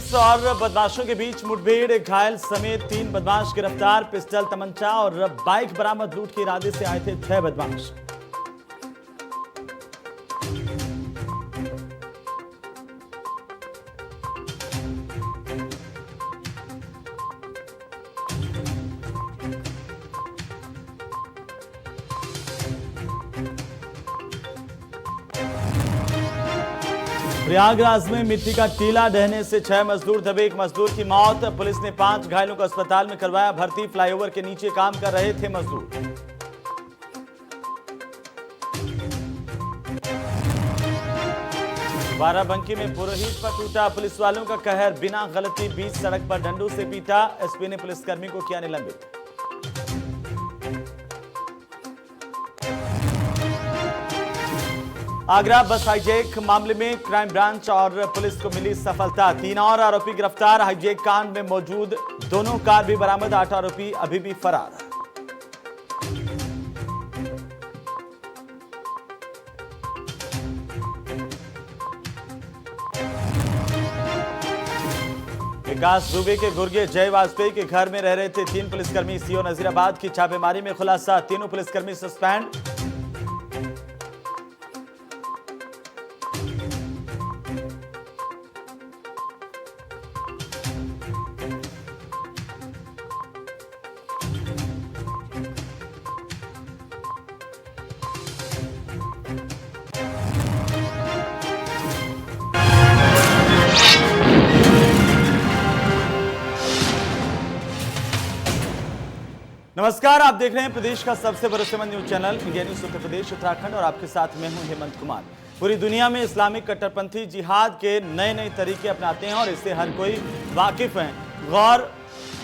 Police और बदमाशों के बीच मुठभेड़, एक घायल समेत 3 बदमाश गिरफ्तार। पिस्टल, तमंचा और बाइक बरामद। लूट के इरादे से आए थे 6 बदमाश। प्रयागराज में मिट्टी का टीला ढहने से 6 मजदूर दबे, 1 मजदूर की मौत। पुलिस ने 5 घायलों को अस्पताल में करवाया भर्ती। फ्लाईओवर के नीचे काम कर रहे थे मजदूर। बाराबंकी में पुरोहित पर टूटा पुलिस वालों का कहर, बिना गलती बीच सड़क पर डंडों से पीटा। एसपी ने पुलिसकर्मी को किया निलंबित। आगरा बस हाईजैक मामले में क्राइम ब्रांच और पुलिस को मिली सफलता। 3 और आरोपी गिरफ्तार। हाईजैक कांड में मौजूद दोनों कार भी बरामद। 8 आरोपी अभी भी फरार। विकास दुबे के गुर्गे जय वाजपेयी के घर में रह रहे थे 3 पुलिसकर्मी। सीओ नजीराबाद की छापेमारी में खुलासा, तीनों पुलिसकर्मी सस्पेंड। नमस्कार, आप देख रहे हैं प्रदेश का सबसे भरोसेमंद news channel India news Uttar Pradesh Uttarakhand और आपके साथ मैं हूं हेमंत कुमार। पूरी दुनिया में इस्लामिक कट्टरपंथी जिहाद के नए नए तरीके अपनाते हैं और इससे हर कोई वाकिफ है।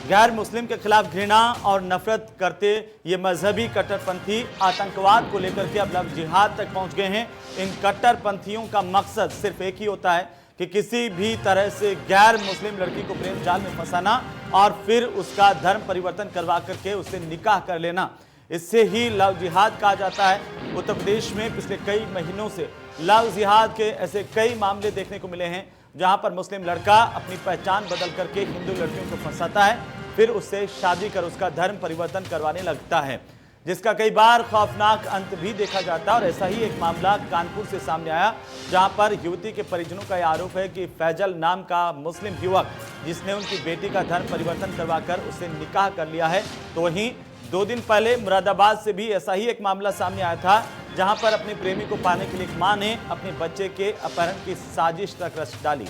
गैर मुस्लिम के खिलाफ घृणा और नफरत करते ये मजहबी कट्टरपंथी आतंकवाद को लेकर के अब लव जिहाद तक पहुंच गए हैं। इन कट्टरपंथियों का मकसद सिर्फ एक ही होता है कि किसी भी तरह से गैर मुस्लिम लड़की को प्रेम जाल में फंसाना और फिर उसका धर्म परिवर्तन करवा करके उससे निकाह कर लेना। इससे ही लव जिहाद कहा जाता है। उत्तर प्रदेश में पिछले कई महीनों से लव जिहाद के ऐसे कई मामले देखने को मिले हैं, जहां पर मुस्लिम लड़का अपनी पहचान बदल करके हिंदू लड़कियों को फंसाता है, फिर उससे शादी कर उसका धर्म परिवर्तन करवाने लगता है, जिसका कई बार खौफनाक अंत भी देखा जाता है। और ऐसा ही एक मामला कानपुर से सामने आया, जहां पर युवती के परिजनों का यह आरोप है कि फैजल नाम का मुस्लिम युवक, जिसने उनकी बेटी का धर्म परिवर्तन करवाकर उससे निकाह कर लिया है। तो वहीं 2 दिन पहले मुरादाबाद से भी ऐसा ही एक मामला सामने आया था, जहां पर अपने प्रेमी को पाने के लिए एक मां ने अपने बच्चे के अपहरण की साजिश तक रच डाली।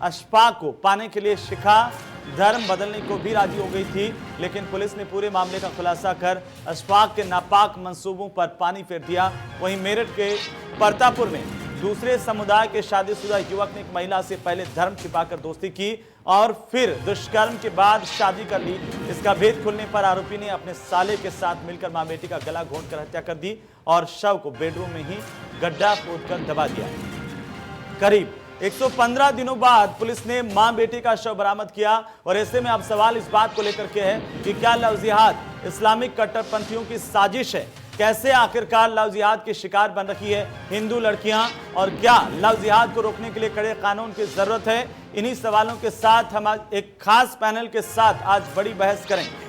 अशफाक को पाने के लिए शिखा धर्म बदलने को भी राजी हो गई थी, लेकिन पुलिस ने पूरे मामले का खुलासा कर अशफाक के नापाक मंसूबों पर पानी फेर दिया। वहीं मेरठ के परतापुर में दूसरे समुदाय के शादीशुदा युवक ने एक महिला से पहले धर्म छिपाकर दोस्ती की और फिर दुष्कर्म के बाद शादी कर ली। इसका भेद खुलने पर आरोपी ने अपने साले के साथ मिलकर मां बेटी का गला घोंटकर हत्या कर दी और शव को बेडरूम में ही गड्ढा खोदकर दबा दिया। करीब 115 दिनों बाद पुलिस ने मां बेटी का शव बरामद किया। और ऐसे में अब सवाल इस बात को लेकर के है कि क्या लव जिहाद इस्लामिक कट्टरपंथियों की साजिश है? कैसे आखिरकार लव जिहाद की शिकार बन रही है हिंदू लड़कियां, और क्या लव जिहाद को रोकने के लिए कड़े कानून की जरूरत है? इन्हीं सवालों के साथ हम आज एक खास पैनल के साथ आज बड़ी बहस करेंगे।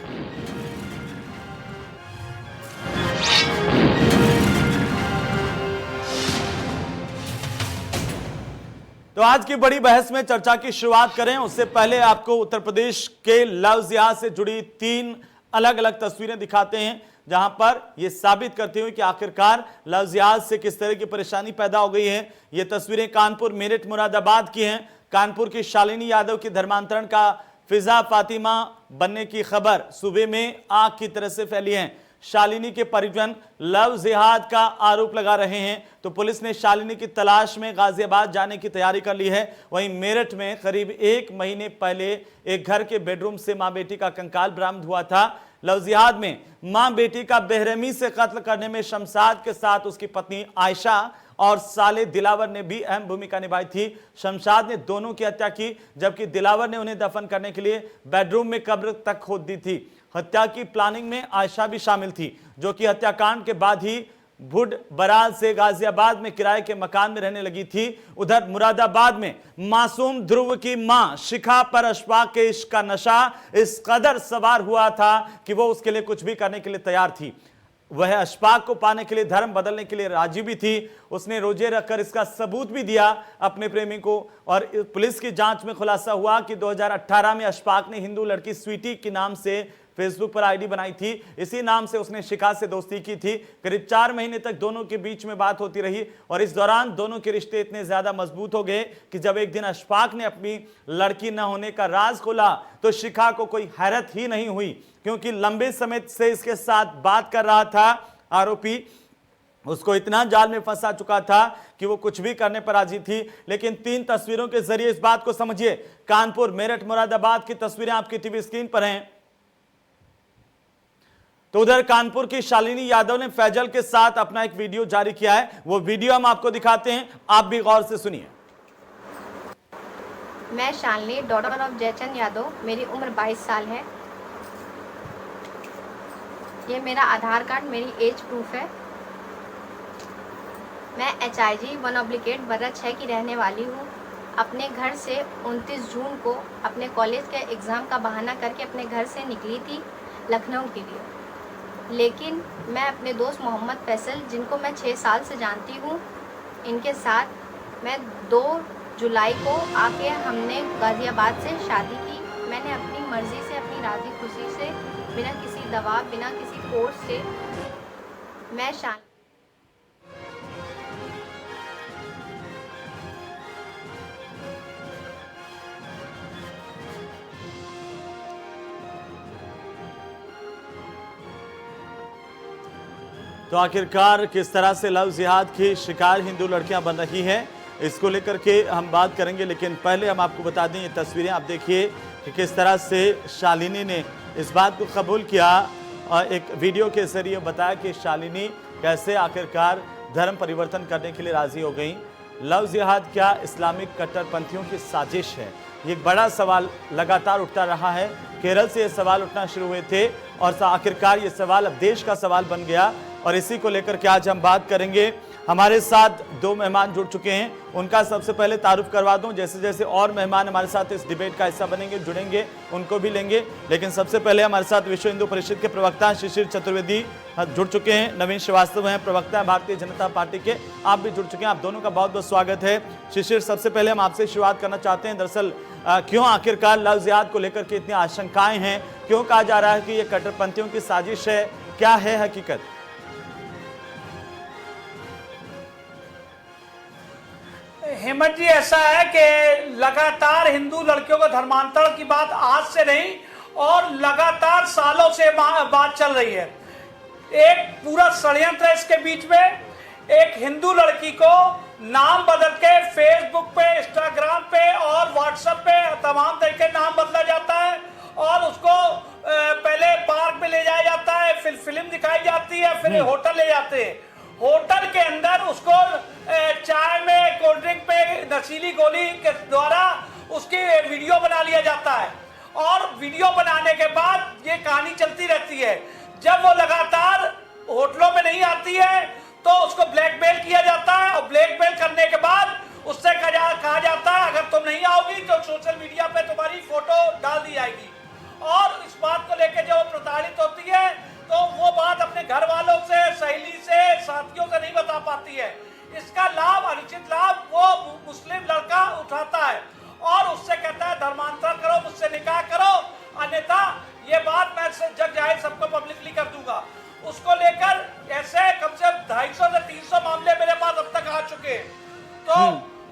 तो आज की बड़ी बहस में चर्चा की शुरुआत करें उससे पहले आपको उत्तर प्रदेश के लव जिहाद से जुड़ी 3 अलग अलग तस्वीरें दिखाते हैं, जहां पर यह साबित करते हुए कि आखिरकार लव जिहाद से किस तरह की परेशानी पैदा हो गई है। ये तस्वीरें कानपुर, मेरठ, मुरादाबाद की हैं। कानपुर की शालिनी यादव की धर्मांतरण का फिजा फातिमा बनने की खबर सूबे में आग की तरह से फैली है। शालिनी के परिजन लव जिहाद का आरोप लगा रहे हैं, तो पुलिस ने शालिनी की तलाश में गाजियाबाद जाने की तैयारी कर ली है। वहीं मेरठ में करीब 1 महीने पहले एक घर के बेडरूम से मां बेटी का कंकाल बरामद हुआ था। लव जिहाद में मां बेटी का बेरहमी से कत्ल करने में शमशाद के साथ उसकी पत्नी आयशा और साले दिलावर ने भी अहम भूमिका निभाई थी। शमशाद ने दोनों की हत्या की, जबकि दिलावर ने उन्हें दफन करने के लिए बेडरूम में कब्र तक खोद दी थी। हत्या की प्लानिंग में आयशा भी शामिल थी, जो कि हत्याकांड के बाद ही भुड बराल से गाजियाबाद में किराए के मकान में रहने लगी थी। उधर मुरादाबाद में मासूम ध्रुव की मां शिखा पर अशफाक के इश्क का नशा इस कदर सवार हुआ था कि वो उसके लिए कुछ भी करने के लिए तैयार थी। वह अशफाक को पाने के लिए धर्म बदलने के लिए राजी भी थी। उसने रोजे रखकर इसका सबूत भी दिया अपने प्रेमी को। और पुलिस की जांच में खुलासा हुआ कि 2018 में अशफाक ने हिंदू लड़की स्वीटी के नाम से फेसबुक पर आईडी बनाई थी। इसी नाम से उसने शिखा से दोस्ती की थी। करीब 4 महीने तक दोनों के बीच में बात होती रही और इस दौरान दोनों के रिश्ते इतने ज्यादा मजबूत हो गए कि जब एक दिन अशफाक ने अपनी लड़की न होने का राज खोला तो शिखा को कोई हैरत ही नहीं हुई, क्योंकि लंबे समय से इसके साथ बात कर रहा था आरोपी उसको इतना जाल में फंसा चुका था कि वो कुछ भी करने पर राजी थी। लेकिन 3 तस्वीरों के जरिए इस बात को समझिए। कानपुर, मेरठ, मुरादाबाद की तस्वीरें आपकी टीवी स्क्रीन पर हैं। तो उधर कानपुर की शालिनी यादव ने फैजल के साथ अपना एक वीडियो जारी किया है। वो वीडियो हम आपको दिखाते हैं, आप भी गौर से सुनिए। मैं शालिनी, डॉटर ऑफ जयचंद यादव। मेरी उम्र 22 साल है। ये मेरा आधार कार्ड, मेरी एज प्रूफ है। मैं HIG 1/8/6 की रहने वाली हूँ। अपने घर से 29 जून को अपने कॉलेज के एग्ज़ाम का बहाना करके अपने घर से निकली थी लखनऊ के लिए। लेकिन मैं अपने दोस्त मोहम्मद फैसल, जिनको मैं 6 साल से जानती हूँ, इनके साथ मैं 2 जुलाई को आके हमने गाज़ियाबाद से शादी की। मैंने अपनी मर्ज़ी से, अपनी राज़ी खुशी से, बिना किसी दबाव, बिना किसी फोर्स से मैं तो आखिरकार किस तरह से लव जिहाद की शिकार हिंदू लड़कियां बन रही हैं, इसको लेकर के हम बात करेंगे। लेकिन पहले हम आपको बता दें, ये तस्वीरें आप देखिए कि किस तरह से शालिनी ने इस बात को कबूल किया और एक वीडियो के जरिए बताया कि शालिनी कैसे आखिरकार धर्म परिवर्तन करने के लिए राजी हो गई। लव जिहाद क्या इस्लामिक कट्टरपंथियों की साजिश है? ये एक बड़ा सवाल लगातार उठता रहा है। केरल से ये सवाल उठना शुरू हुए थे और आखिरकार ये सवाल अब देश का सवाल बन गया और इसी को लेकर के आज हम बात करेंगे। हमारे साथ 2 मेहमान जुड़ चुके हैं, उनका सबसे पहले तारुफ करवा दूं। जैसे जैसे और मेहमान हमारे साथ इस डिबेट का हिस्सा बनेंगे, जुड़ेंगे, उनको भी लेंगे। लेकिन सबसे पहले हमारे साथ विश्व हिंदू परिषद के प्रवक्ता शिशिर चतुर्वेदी जुड़ चुके हैं। नवीन श्रीवास्तव हैं, प्रवक्ता है भारतीय जनता पार्टी के, आप भी जुड़ चुके हैं। आप दोनों का बहुत बहुत स्वागत है। शिशिर, सबसे पहले हम आपसे शुरुआत करना चाहते हैं। दरअसल क्यों आखिरकार लव जिहाद को लेकर के इतनी आशंकाएं हैं? क्यों कहा जा रहा है कि ये कट्टरपंथियों की साजिश है? क्या है हकीकत? हेमंत जी, ऐसा है कि लगातार हिंदू लड़कियों को धर्मांतरण की बात आज से नहीं और लगातार सालों से बात चल रही है। एक पूरा षड्यंत्र है इसके बीच में। एक हिंदू लड़की को नाम बदल के फेसबुक पे, इंस्टाग्राम पे और व्हाट्सएप पे तमाम तरीके नाम बदला जाता है और उसको पहले पार्क में ले जाया जाता है, फिर फिल्म दिखाई जाती है, फिर होटल ले जाते हैं। होटल के अंदर उसको चाय में, कोल्ड ड्रिंक पे नशीली गोली के द्वारा उसकी वीडियो बना लिया जाता है और वीडियो बनाने के बाद ये कहानी चलती रहती है। जब वो लगातार होटलों में नहीं आती है तो उसको ब्लैकमेल किया जाता है और ब्लैकमेल करने के बाद उससे कहा जाता है अगर तुम नहीं आओगी तो सोशल मीडिया पे तुम्हारी फोटो डाल दी जाएगी। और इस बात को लेकर जब वो प्रताड़ित होती है तो वो बात अपने घर वालों से, सहेली से, साथियों से नहीं बता पाती है। इसका लाभ, अनुचित लाभ वो मुस्लिम लड़का उठाता है और उससे कहता है धर्मांतरण करो, मुझसे निकाह करो, अन्यथा ये बात मैं जग जाहिर सबको पब्लिकली कर दूंगा। उसको लेकर ऐसे कम से कम 250 से 300 मामले मेरे पास अब तक आ चुके हैं। तो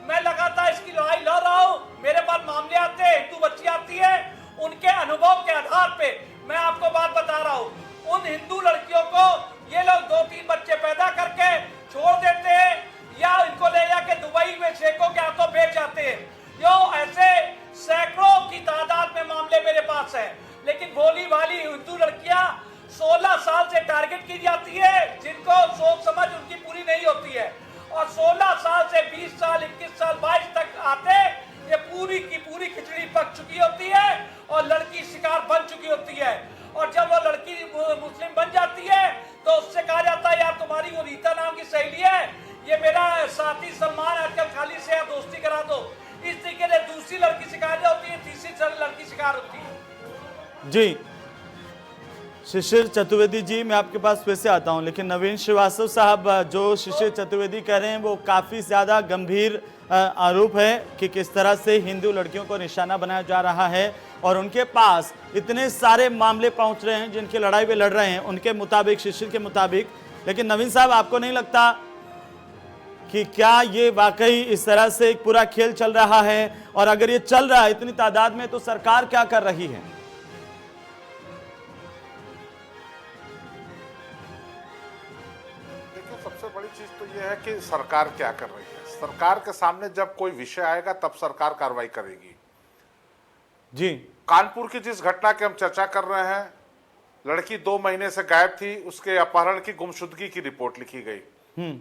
मैं लगातार इसकी लड़ाई लड़ रहा हूँ। मेरे पास मामले आते हैं, हिंदू बच्ची आती है, उनके अनुभव के आधार पे मैं आपको बात बता रहा हूँ। उन हिंदू लड़कियों को ये लोग 2-3 बच्चे पैदा करके छोड़ देते हैं या इनको ले जाके दुबई में शेखों के हाथों बेच जाते हैं। जो ऐसे सैकड़ों की तादाद में मामले मेरे पास है। लेकिन भोली भाली हिंदू लड़कियां 16 साल से टारगेट की जाती है, जिनको सोच समझ उनकी पूरी नहीं होती है और 16 साल से 20 साल, 21 साल, 22 तक आते ये पूरी की पूरी खिचड़ी पक चुकी होती है और लड़की शिकार बन चुकी होती है। और जब वो लड़की मुस्लिम बन जाती है तो उससे कहा जाता है यार तुम्हारी वो रीता नाम की सहेली है, ये मेरा साथी सलमान आजकल खाली से यार दोस्ती करा दो। इस तरीके से दूसरी लड़की शिकार होती है, तीसरी लड़की शिकार होती है। जी शिशिर चतुर्वेदी जी, मैं आपके पास फिर से आता हूं, लेकिन नवीन श्रीवास्तव साहब, जो शिशिर चतुर्वेदी कह रहे हैं वो काफी ज्यादा गंभीर आरोप है कि किस तरह से हिंदू लड़कियों को निशाना बनाया जा रहा है और उनके पास इतने सारे मामले पहुंच रहे हैं जिनकी लड़ाई वे लड़ रहे हैं उनके मुताबिक, शिशिर के मुताबिक। लेकिन नवीन साहब, आपको नहीं लगता कि क्या ये वाकई इस तरह से एक पूरा खेल चल रहा है, और अगर ये चल रहा है इतनी तादाद में, तो सरकार क्या कर रही है? देखिए, सबसे बड़ी चीज तो ये है कि सरकार क्या कर रही है। सरकार के सामने जब कोई विषय आएगा तब सरकार कार्रवाई करेगी। जी कानपुर की जिस घटना की हम चर्चा कर रहे हैं, लड़की 2 महीने से गायब थी, उसके अपहरण की गुमशुदगी की रिपोर्ट लिखी गई।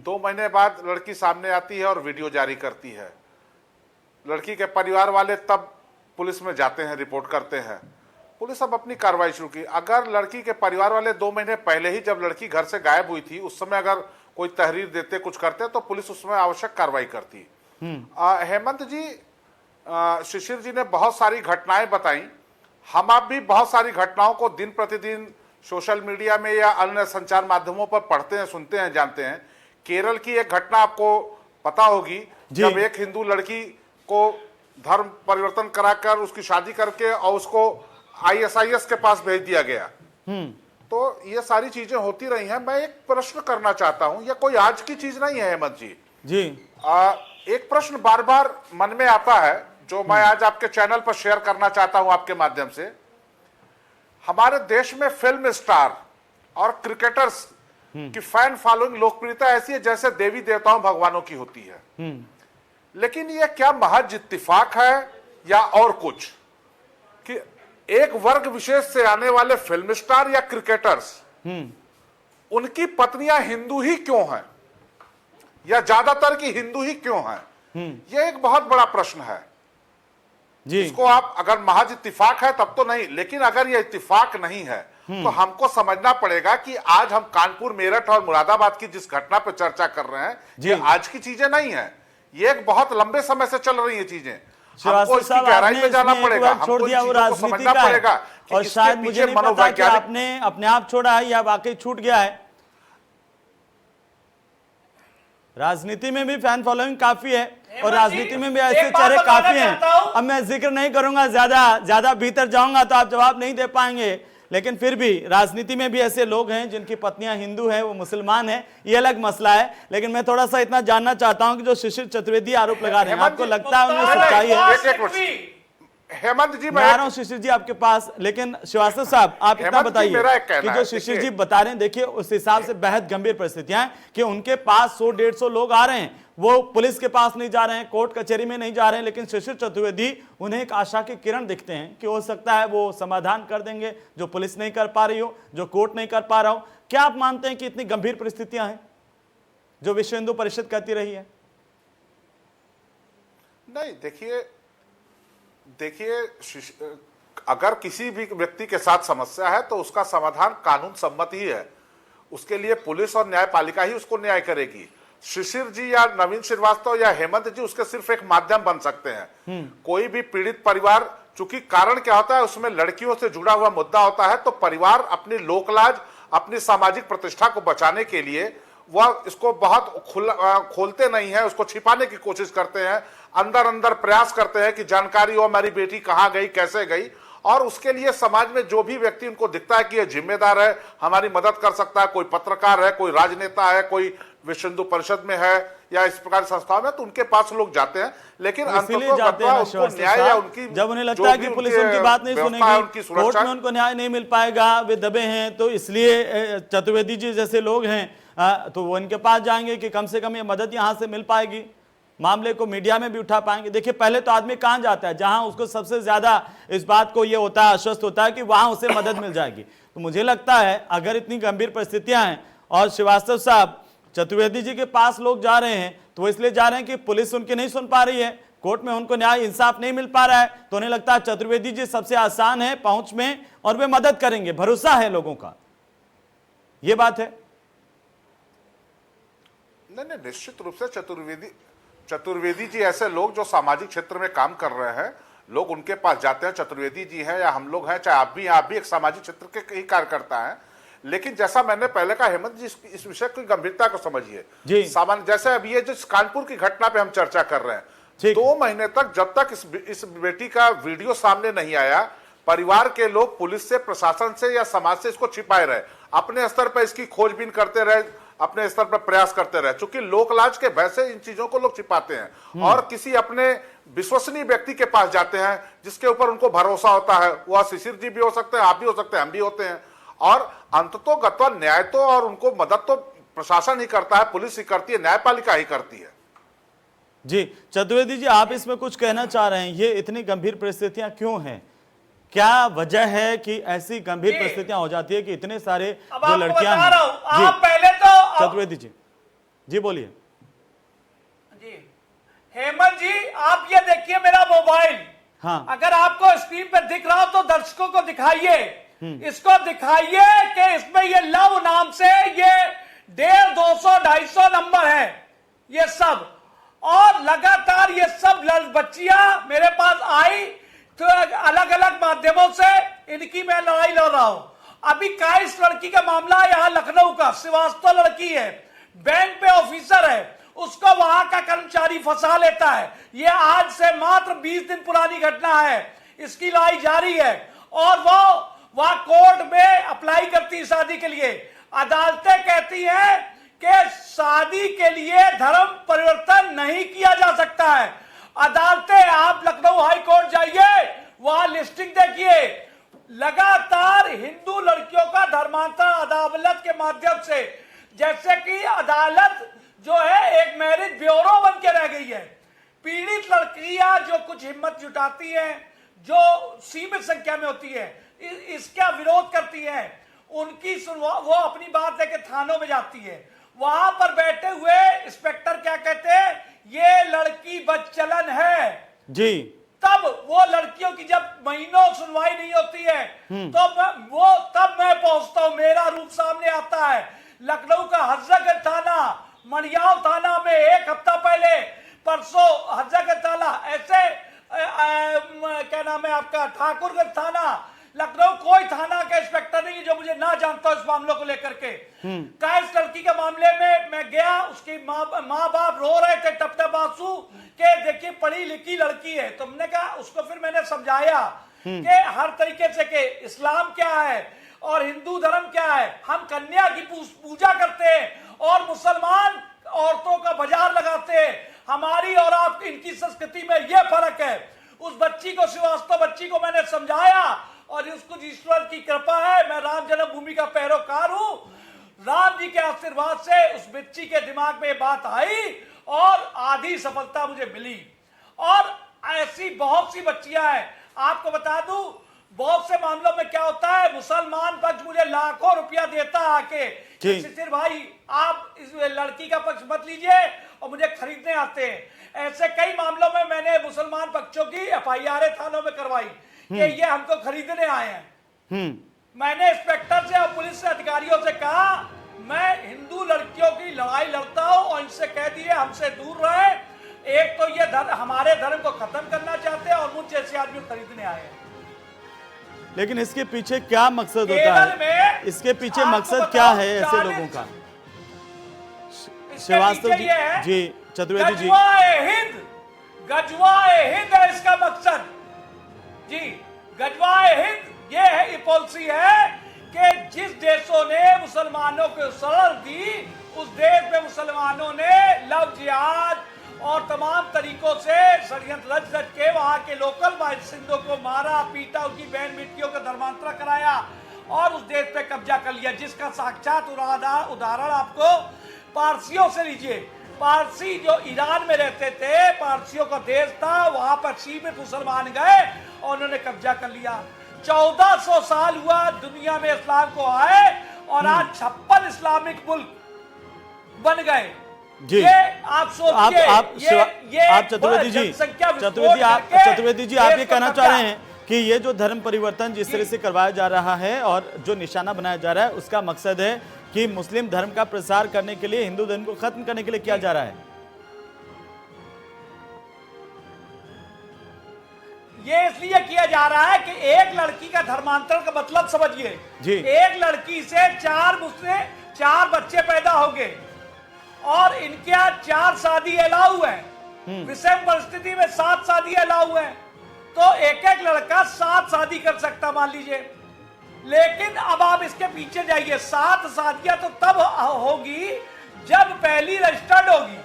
2 महीने बाद लड़की सामने आती है और वीडियो जारी करती है। लड़की के परिवार वाले तब पुलिस में जाते हैं, रिपोर्ट करते हैं। पुलिस अब अपनी कार्रवाई शुरू की। अगर लड़की के परिवार वाले 2 महीने पहले ही, जब लड़की घर से गायब हुई थी, उस समय अगर कोई तहरीर देते, कुछ करते, तो पुलिस उसमें आवश्यक कार्रवाई करती। हेमंत जी, शिशिर जी ने बहुत सारी घटनाएं बताई। हम आप भी बहुत सारी घटनाओं को दिन प्रतिदिन सोशल मीडिया में या अन्य संचार माध्यमों पर पढ़ते हैं, सुनते हैं, जानते हैं। केरल की एक घटना आपको पता होगी, जब एक हिंदू लड़की को धर्म परिवर्तन कराकर उसकी शादी करके और उसको ISIS के पास भेज दिया गया। तो ये सारी चीजें होती रही हैं। मैं एक प्रश्न करना चाहता हूं, यह कोई आज की चीज नहीं है हेमंत जी। जी एक प्रश्न बार बार मन में आता है, जो मैं आज आपके चैनल पर शेयर करना चाहता हूं आपके माध्यम से। हमारे देश में फिल्म स्टार और क्रिकेटर्स की फैन फॉलोइंग, लोकप्रियता ऐसी है जैसे देवी देवताओं भगवानों की होती है। लेकिन यह क्या महज इत्तिफाक है या और कुछ, कि एक वर्ग विशेष से आने वाले फिल्म स्टार या क्रिकेटर्स, उनकी पत्नियां हिंदू ही क्यों हैं, या ज्यादातर की हिंदू ही क्यों हैं? यह एक बहुत बड़ा प्रश्न है जी। इसको आप, अगर महज इत्तिफाक है तब तो नहीं, लेकिन अगर यह इत्तिफाक नहीं है तो हमको समझना पड़ेगा कि आज हम कानपुर, मेरठ और मुरादाबाद की जिस घटना पर चर्चा कर रहे हैं, ये आज की चीजें नहीं है। ये एक बहुत लंबे समय से चल रही है चीजें। हमको इसकी गहराई में जाना पड़ेगा, हमको छोड़ दिया वो राजनीति का पड़ेगा है, और शायद मुझे नहीं पता कि आपने अपने आप छोड़ा है या वाकई छूट गया है। राजनीति में भी फैन फॉलोइंग काफी है और राजनीति में भी ऐसे चेहरे काफी हैं। अब मैं जिक्र नहीं करूंगा, ज्यादा भीतर जाऊंगा तो आप जवाब नहीं दे पाएंगे, लेकिन फिर भी राजनीति में भी ऐसे लोग हैं जिनकी पत्नियां हिंदू हैं, वो मुसलमान हैं, ये अलग मसला है। लेकिन मैं थोड़ा सा इतना जानना चाहता हूं कि जो शिशिर चतुर्वेदी आरोप लगा रहे हैं, आपको लगता है उनमें सच्चाई है? हेमंत जी, मैं आ रहा हूं शिशिर जी आपके पास, लेकिन श्रीवास्तव साहब आप इतना बताइए कि जो शिशिर जी बता रहे हैं, देखिए उस हिसाब से बेहद गंभीर परिस्थितियां हैं कि उनके पास 100-150 लोग आ रहे हैं, वो पुलिस के पास नहीं जा रहे हैं, कोर्ट कचहरी में नहीं जा रहे हैं, लेकिन शिशिर चतुर्वेदी उन्हें एक आशा के किरण दिखते हैं कि हो सकता है वो समाधान कर देंगे जो पुलिस नहीं कर पा रही हो, जो कोर्ट नहीं कर पा रहा हो। क्या आप मानते हैं कि इतनी गंभीर परिस्थितियां हैं जो विश्व हिंदू परिषद कहती रही है? नहीं, देखिए, अगर किसी भी व्यक्ति के साथ समस्या है तो उसका समाधान कानून सम्मत ही है। उसके लिए पुलिस और न्यायपालिका ही उसको न्याय करेगी। शिशिर जी या नवीन श्रीवास्तव या हेमंत जी उसके सिर्फ एक माध्यम बन सकते हैं। कोई भी पीड़ित परिवार, चूंकि कारण क्या होता है, उसमें लड़कियों से जुड़ा हुआ मुद्दा होता है, तो परिवार अपनी लोकलाज, अपनी सामाजिक प्रतिष्ठा को बचाने के लिए वह इसको बहुत खोलते नहीं है, उसको छिपाने की कोशिश करते हैं, अंदर अंदर प्रयास करते हैं कि जानकारी हो हमारी बेटी कहां गई, कैसे गई। और उसके लिए समाज में जो भी व्यक्ति उनको दिखता है कि यह जिम्मेदार है, हमारी मदद कर सकता है, कोई पत्रकार है, कोई राजनेता है, कोई विश्व हिंदू परिषद में है या इस प्रकार संस्थाओं में, तो उनके पास लोग जाते हैं। लेकिन न्याय या उनकी, जब उन्हें लगता है कि पुलिस उनकी बात नहीं सुनेगी, कोर्ट में उनको न्याय नहीं मिल पाएगा, वे दबे हैं, तो इसलिए चतुर्वेदी जी जैसे लोग हैं तो वो इनके पास जाएंगे कि कम से कम ये मदद यहां से मिल पाएगी, मामले को मीडिया में भी उठा पाएंगे। देखिए, पहले तो आदमी कहां जाता है जहां उसको सबसे ज्यादा इस बात को ये होता है, आश्वस्त होता है कि वहां उसे मदद मिल जाएगी। तो मुझे लगता है अगर इतनी गंभीर परिस्थितियां हैं और श्रीवास्तव साहब चतुर्वेदी जी के पास लोग जा रहे हैं, तो वो इसलिए जा रहे हैं कि पुलिस उनकी नहीं सुन पा रही है, कोर्ट में उनको न्याय इंसाफ नहीं मिल पा रहा है, तो उन्हें लगता है चतुर्वेदी जी सबसे आसान है पहुंच में और वे मदद करेंगे, भरोसा है लोगों का। ये बात है। नहीं, निश्चित रूप से चतुर्वेदी जी ऐसे लोग जो सामाजिक क्षेत्र में काम कर रहे हैं, लोग उनके पास जाते हैं। चतुर्वेदी जी हैं या हम लोग हैं, चाहे आप भी एक सामाजिक क्षेत्र के ही कार्यकर्ता हैं। लेकिन जैसा मैंने पहले कहा, हेमंत जी, इस विषय की गंभीरता को समझिए। सामान्य जैसे अब ये जो कानपुर की घटना पे हम चर्चा कर रहे हैं, 2 महीने तक जब तक इस बेटी का वीडियो सामने नहीं आया, परिवार के लोग पुलिस से, प्रशासन से या समाज से इसको छिपाए रहे, अपने स्तर पर इसकी खोजबीन करते रहे, अपने स्तर पर प्रयास करते रहे। चूंकि लोकलाज के भय से इन चीजों को लोग छिपाते हैं और किसी अपने विश्वसनीय व्यक्ति के पास जाते हैं जिसके ऊपर उनको भरोसा होता है। वह शिशिर जी भी हो सकते हैं, आप भी हो सकते हैं, हम भी होते हैं। और अंततोगत्वा न्याय तो और उनको मदद तो प्रशासन ही करता है, पुलिस ही करती है, न्यायपालिका ही करती है। जी चतुर्वेदी जी, आप इसमें कुछ कहना चाह रहे हैं? ये इतनी गंभीर परिस्थितियां क्यों हैं? क्या वजह है कि ऐसी गंभीर परिस्थितियां हो जाती है कि इतने सारे जो लड़कियां हैं? आप पहले तो चतुर्वेदी जी बोलिए। जी हेमंत जी, आप ये देखिए मेरा मोबाइल। हाँ, अगर आपको स्क्रीन पर दिख रहा हो तो दर्शकों को दिखाइए, इसको दिखाइए कि इसमें ये लव नाम से ये 150, 200, 250 नंबर है ये सब। और लगातार ये सब बच्चियां मेरे पास आई तो अलग अलग माध्यमों से इनकी मैं लड़ाई लड़ रहा हूं। अभी का इस लड़की का मामला यहां लखनऊ का, श्रीवास्तव लड़की है, बैंक पे ऑफिसर है, उसको वहां का कर्मचारी फंसा लेता है। ये आज से मात्र 20 दिन पुरानी घटना है। इसकी लड़ाई जारी है और वो वहां कोर्ट में अप्लाई करती है शादी के लिए। अदालतें कहती हैं कि शादी के लिए धर्म परिवर्तन नहीं किया जा सकता है। अदालतें, आप लखनऊ हाई कोर्ट जाइए, वहां लिस्टिंग देखिए, लगातार हिंदू लड़कियों का धर्मांतरण अदालत के माध्यम से, जैसे कि अदालत जो है एक मैरिज ब्यूरो बन के रह गई है। पीड़ित लड़कियां जो कुछ हिम्मत जुटाती हैं, जो सीमित संख्या में होती है, इसका विरोध करती हैं, उनकी वो अपनी बात लेकर थानों में जाती है। वहां पर बैठे हुए इंस्पेक्टर क्या कहते हैं, ये लड़की बदचलन है जी। तब वो लड़कियों की जब महीनों सुनवाई नहीं होती है तो तब मैं पहुंचता हूं, मेरा रूप सामने आता है। लखनऊ का हजरतगंज थाना, मणियाव थाना में 1 हफ्ता पहले, परसों हजरतगंज थाना, ऐसे क्या नाम है आपका, ठाकुरगंज थाना, लखनऊ कोई थाना का इंस्पेक्टर नहीं जो मुझे ना जानता इस मामलों को लेकर के। इस लड़की के मामले में मैं गया, उसकी माँ बाप रो रहे थे टप टप आंसू के, देखिए पढ़ी लिखी लड़की है। तो हमने कहा, उसको फिर मैंने समझाया कि हर तरीके से कि इस्लाम क्या है और हिंदू धर्म क्या है। हम कन्या की पूजा करते हैं और मुसलमान औरतों का बाजार लगाते हैं। हमारी और आपकी इनकी संस्कृति में यह फर्क है। उस बच्ची को, श्रीवास्तव बच्ची को मैंने समझाया और उसको ईश्वर की कृपा है, मैं राम जन्मभूमि का पैरोकार हूं। राम जी के आशीर्वाद से उस बच्ची के दिमाग में बात आई और आधी सफलता मुझे मिली। और ऐसी बहुत सी बच्चियां हैं, आपको बता दूं, बहुत से मामलों में क्या होता है, मुसलमान पक्ष मुझे लाखों रुपया देता है आके, शिशिर भाई आप इस लड़की का पक्ष मत लीजिए, और मुझे खरीदने आते हैं। ऐसे कई मामलों में मैंने मुसलमान पक्षों की FIR थानों में करवाई कि ये हमको खरीदने आए हैं। मैंने इंस्पेक्टर से और पुलिस से अधिकारियों से कहा, मैं हिंदू लड़कियों की लड़ाई लड़ता हूं और इनसे कह दिए हमसे दूर रहे। एक तो ये हमारे धर्म को खत्म करना चाहते हैं और मुझ जैसे आदमी खरीदने आए हैं। लेकिन इसके पीछे क्या मकसद होता है? इसके पीछे मकसद क्या है ऐसे लोगों का? श्रीवास्तव जी, चतुर्वेदी जी, गजवाए हिंद है इसका मकसद जी। गजवाए हिंद ये है, ये पॉलिसी है कि जिस देशों ने मुसलमानों को शरण दी, उस देश में मुसलमानों ने लव जिहाद और तमाम तरीकों से षड्यंत्र रच के वहां के लोकल बासिंदों को मारा, पीटा, उनकी बहन बेटियों का धर्मांतरण कराया और उस देश पे कब्जा कर लिया। जिसका साक्षात उदाहरण आपको पारसियों से लीजिए। पारसी जो ईरान में रहते थे, पारसियों का देश था, वहां पर सीमित मुसलमान गए और उन्होंने कब्जा कर लिया। 1400 साल हुआ दुनिया में इस्लाम को आए और आज 56 इस्लामिक मुल्क बन गए। जी, ये आप सोचिए, आप चतुर्वेदी जी, आप ये कहना चाह रहे हैं कि ये जो धर्म परिवर्तन जिस तरह से करवाया जा रहा है और जो निशाना बनाया जा रहा है उसका मकसद है कि मुस्लिम धर्म का प्रसार करने के लिए, हिंदू धर्म को खत्म करने के लिए किया जा रहा है। ये इसलिए किया जा रहा है कि एक लड़की का धर्मांतरण का मतलब समझिए जी। एक लड़की से चार बच्चे पैदा हो गए और इनके यहाँ 4 शादी अलाउ है, विषम परिस्थिति में 7 शादी अलाउ है, तो एक एक लड़का 7 शादी कर सकता मान लीजिए। लेकिन अब आप इसके पीछे जाइए, 7 शादियां तो तब होगी जब पहली रजिस्टर्ड होगी,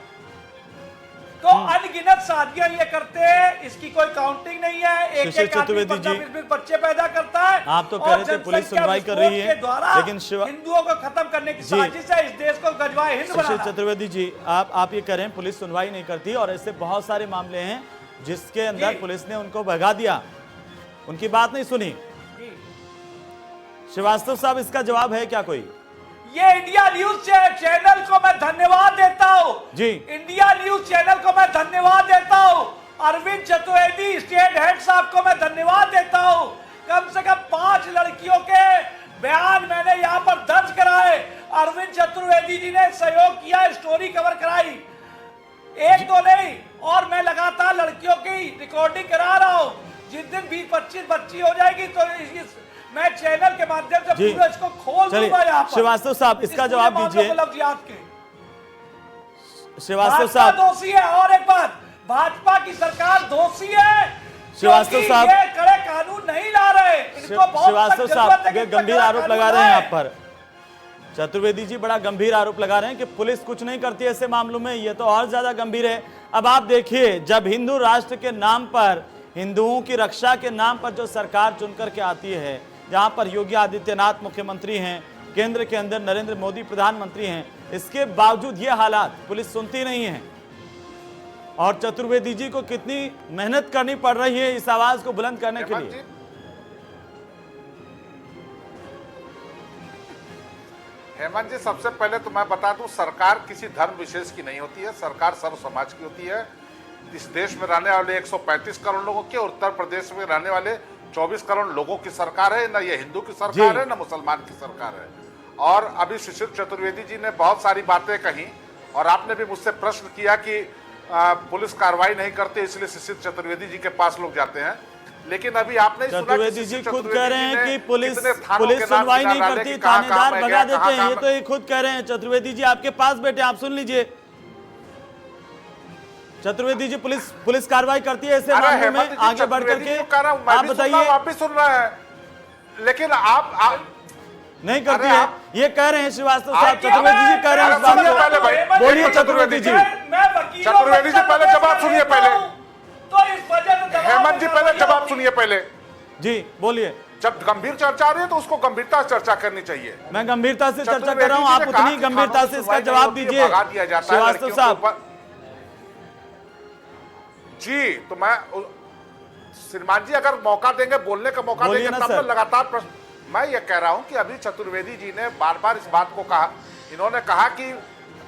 तो अनगिनत शादियां ये करते हैं, इसकी कोई काउंटिंग नहीं है। एक एक आदमी 15-20 बच्चे पैदा करता है। आप तो कह रहे थे पुलिस सुनवाई कर रही है, लेकिन हिंदुओं को खत्म करने की साजिश है, इस देश को गजवाए हिंद बनाना। चतुर्वेदी जी, आप ये कह रहे हैं पुलिस सुनवाई नहीं करती, और ऐसे बहुत सारे मामले हैं जिसके अंदर पुलिस ने उनको भगा दिया, उनकी बात नहीं सुनी। श्रीवास्तव साहब, इसका जवाब है क्या कोई? ये इंडिया न्यूज चैनल को मैं धन्यवाद देता हूं जी। इंडिया न्यूज चैनल को मैं धन्यवाद देता हूं, अरविंद चतुर्वेदी स्टेट हेड साहब को मैं धन्यवाद देता हूं। कम से कम 5 लड़कियों के बयान मैंने यहां पर दर्ज कराए, अरविंद चतुर्वेदी जी ने सहयोग किया, स्टोरी कवर कराई, एक दो नहीं, और मैं लगातार लड़कियों की रिकॉर्डिंग करा रहा हूं। जिस दिन 20-25 बच्ची हो जाएगी तो मैं चैनल के माध्यम से पूरा इसको खोल दूंगा यहाँ पर। श्रीवास्तव साहब, इसका जवाब दीजिए। श्रीवास्तव भाजपा साहब, दोषी है, और एक बात, भाजपा की सरकार दोषी है, श्रीवास्तव साहब, ये कड़े कानून नहीं ला रहे। इनको बहुत श्रीवास्तव सख्त साहब, जरूरत है कि ये गंभीर कड़ा आरोप कानून लगा रहे हैं लाए। आप पर। चतुर्वेदी जी बड़ा गंभीर आरोप लगा रहे हैं कि पुलिस कुछ नहीं करती ऐसे मामलों में, ये तो और ज्यादा गंभीर है। अब आप देखिए, जब हिंदू राष्ट्र के नाम पर, हिंदुओं की रक्षा के नाम पर जो सरकार चुनकर के आती है, जहां पर योगी आदित्यनाथ मुख्यमंत्री हैं, केंद्र के अंदर नरेंद्र मोदी प्रधानमंत्री हैं, इसके बावजूद ये हालात, पुलिस सुनती नहीं है। और चतुर्वेदी जी को कितनी मेहनत करनी पड़ रही है इस आवाज को बुलंद करने के लिए। हेमंत जी, सबसे पहले तो मैं बता दूं, सरकार किसी धर्म विशेष की नहीं होती है, सरकार सर्व समाज की होती है। इस देश में रहने वाले 135 करोड़ लोगों की, उत्तर प्रदेश में रहने वाले 24 करोड़ लोगों की सरकार है। न ये हिंदू की सरकार है, न मुसलमान की सरकार है। और अभी शिशिर चतुर्वेदी जी ने बहुत सारी बातें कही, और आपने भी मुझसे प्रश्न किया कि पुलिस कार्रवाई नहीं करते इसलिए शिशिर चतुर्वेदी जी के पास लोग जाते हैं। लेकिन अभी आपने चतुर्वेदी जी खुद कह रहे हैं कि पुलिस सुनवाई नहीं करती, थानेदार भगा देते हैं, ये तो ये खुद कह रहे हैं। चतुर्वेदी जी आपके पास बैठे, आप सुन लीजिए। चतुर्वेदी जी, पुलिस कार्रवाई करती है ऐसे मामलों में आगे बढ़ करके? आप बताइए। आप भी सुन रहे हैं, लेकिन आप नहीं करती है, ये कह रहे हैं श्रीवास्तव साहब। चतुर्वेदी जी कह रहे हैं इस बात को, बोलिए चतुर्वेदी जी। चतुर्वेदी जी पहले जवाब सुनिए, पहले तो इस वजह से हेमंत जी पहले जवाब सुनिए पहले जी, बोलिए। जब गंभीर चर्चा आ रही है तो उसको गंभीरता से चर्चा करनी चाहिए। मैं गंभीरता से चर्चा कर रहा हूं, आप उतनी गंभीरता से इसका जवाब दीजिए श्रीवास्तव साहब जी। तो मैं श्रीमान जी अगर मौका देंगे, बोलने का मौका देंगे, तब तो लगातार प्रश्न। मैं ये कह रहा हूं कि अभी चतुर्वेदी जी ने बार बार इस बात को कहा, इन्होंने कहा कि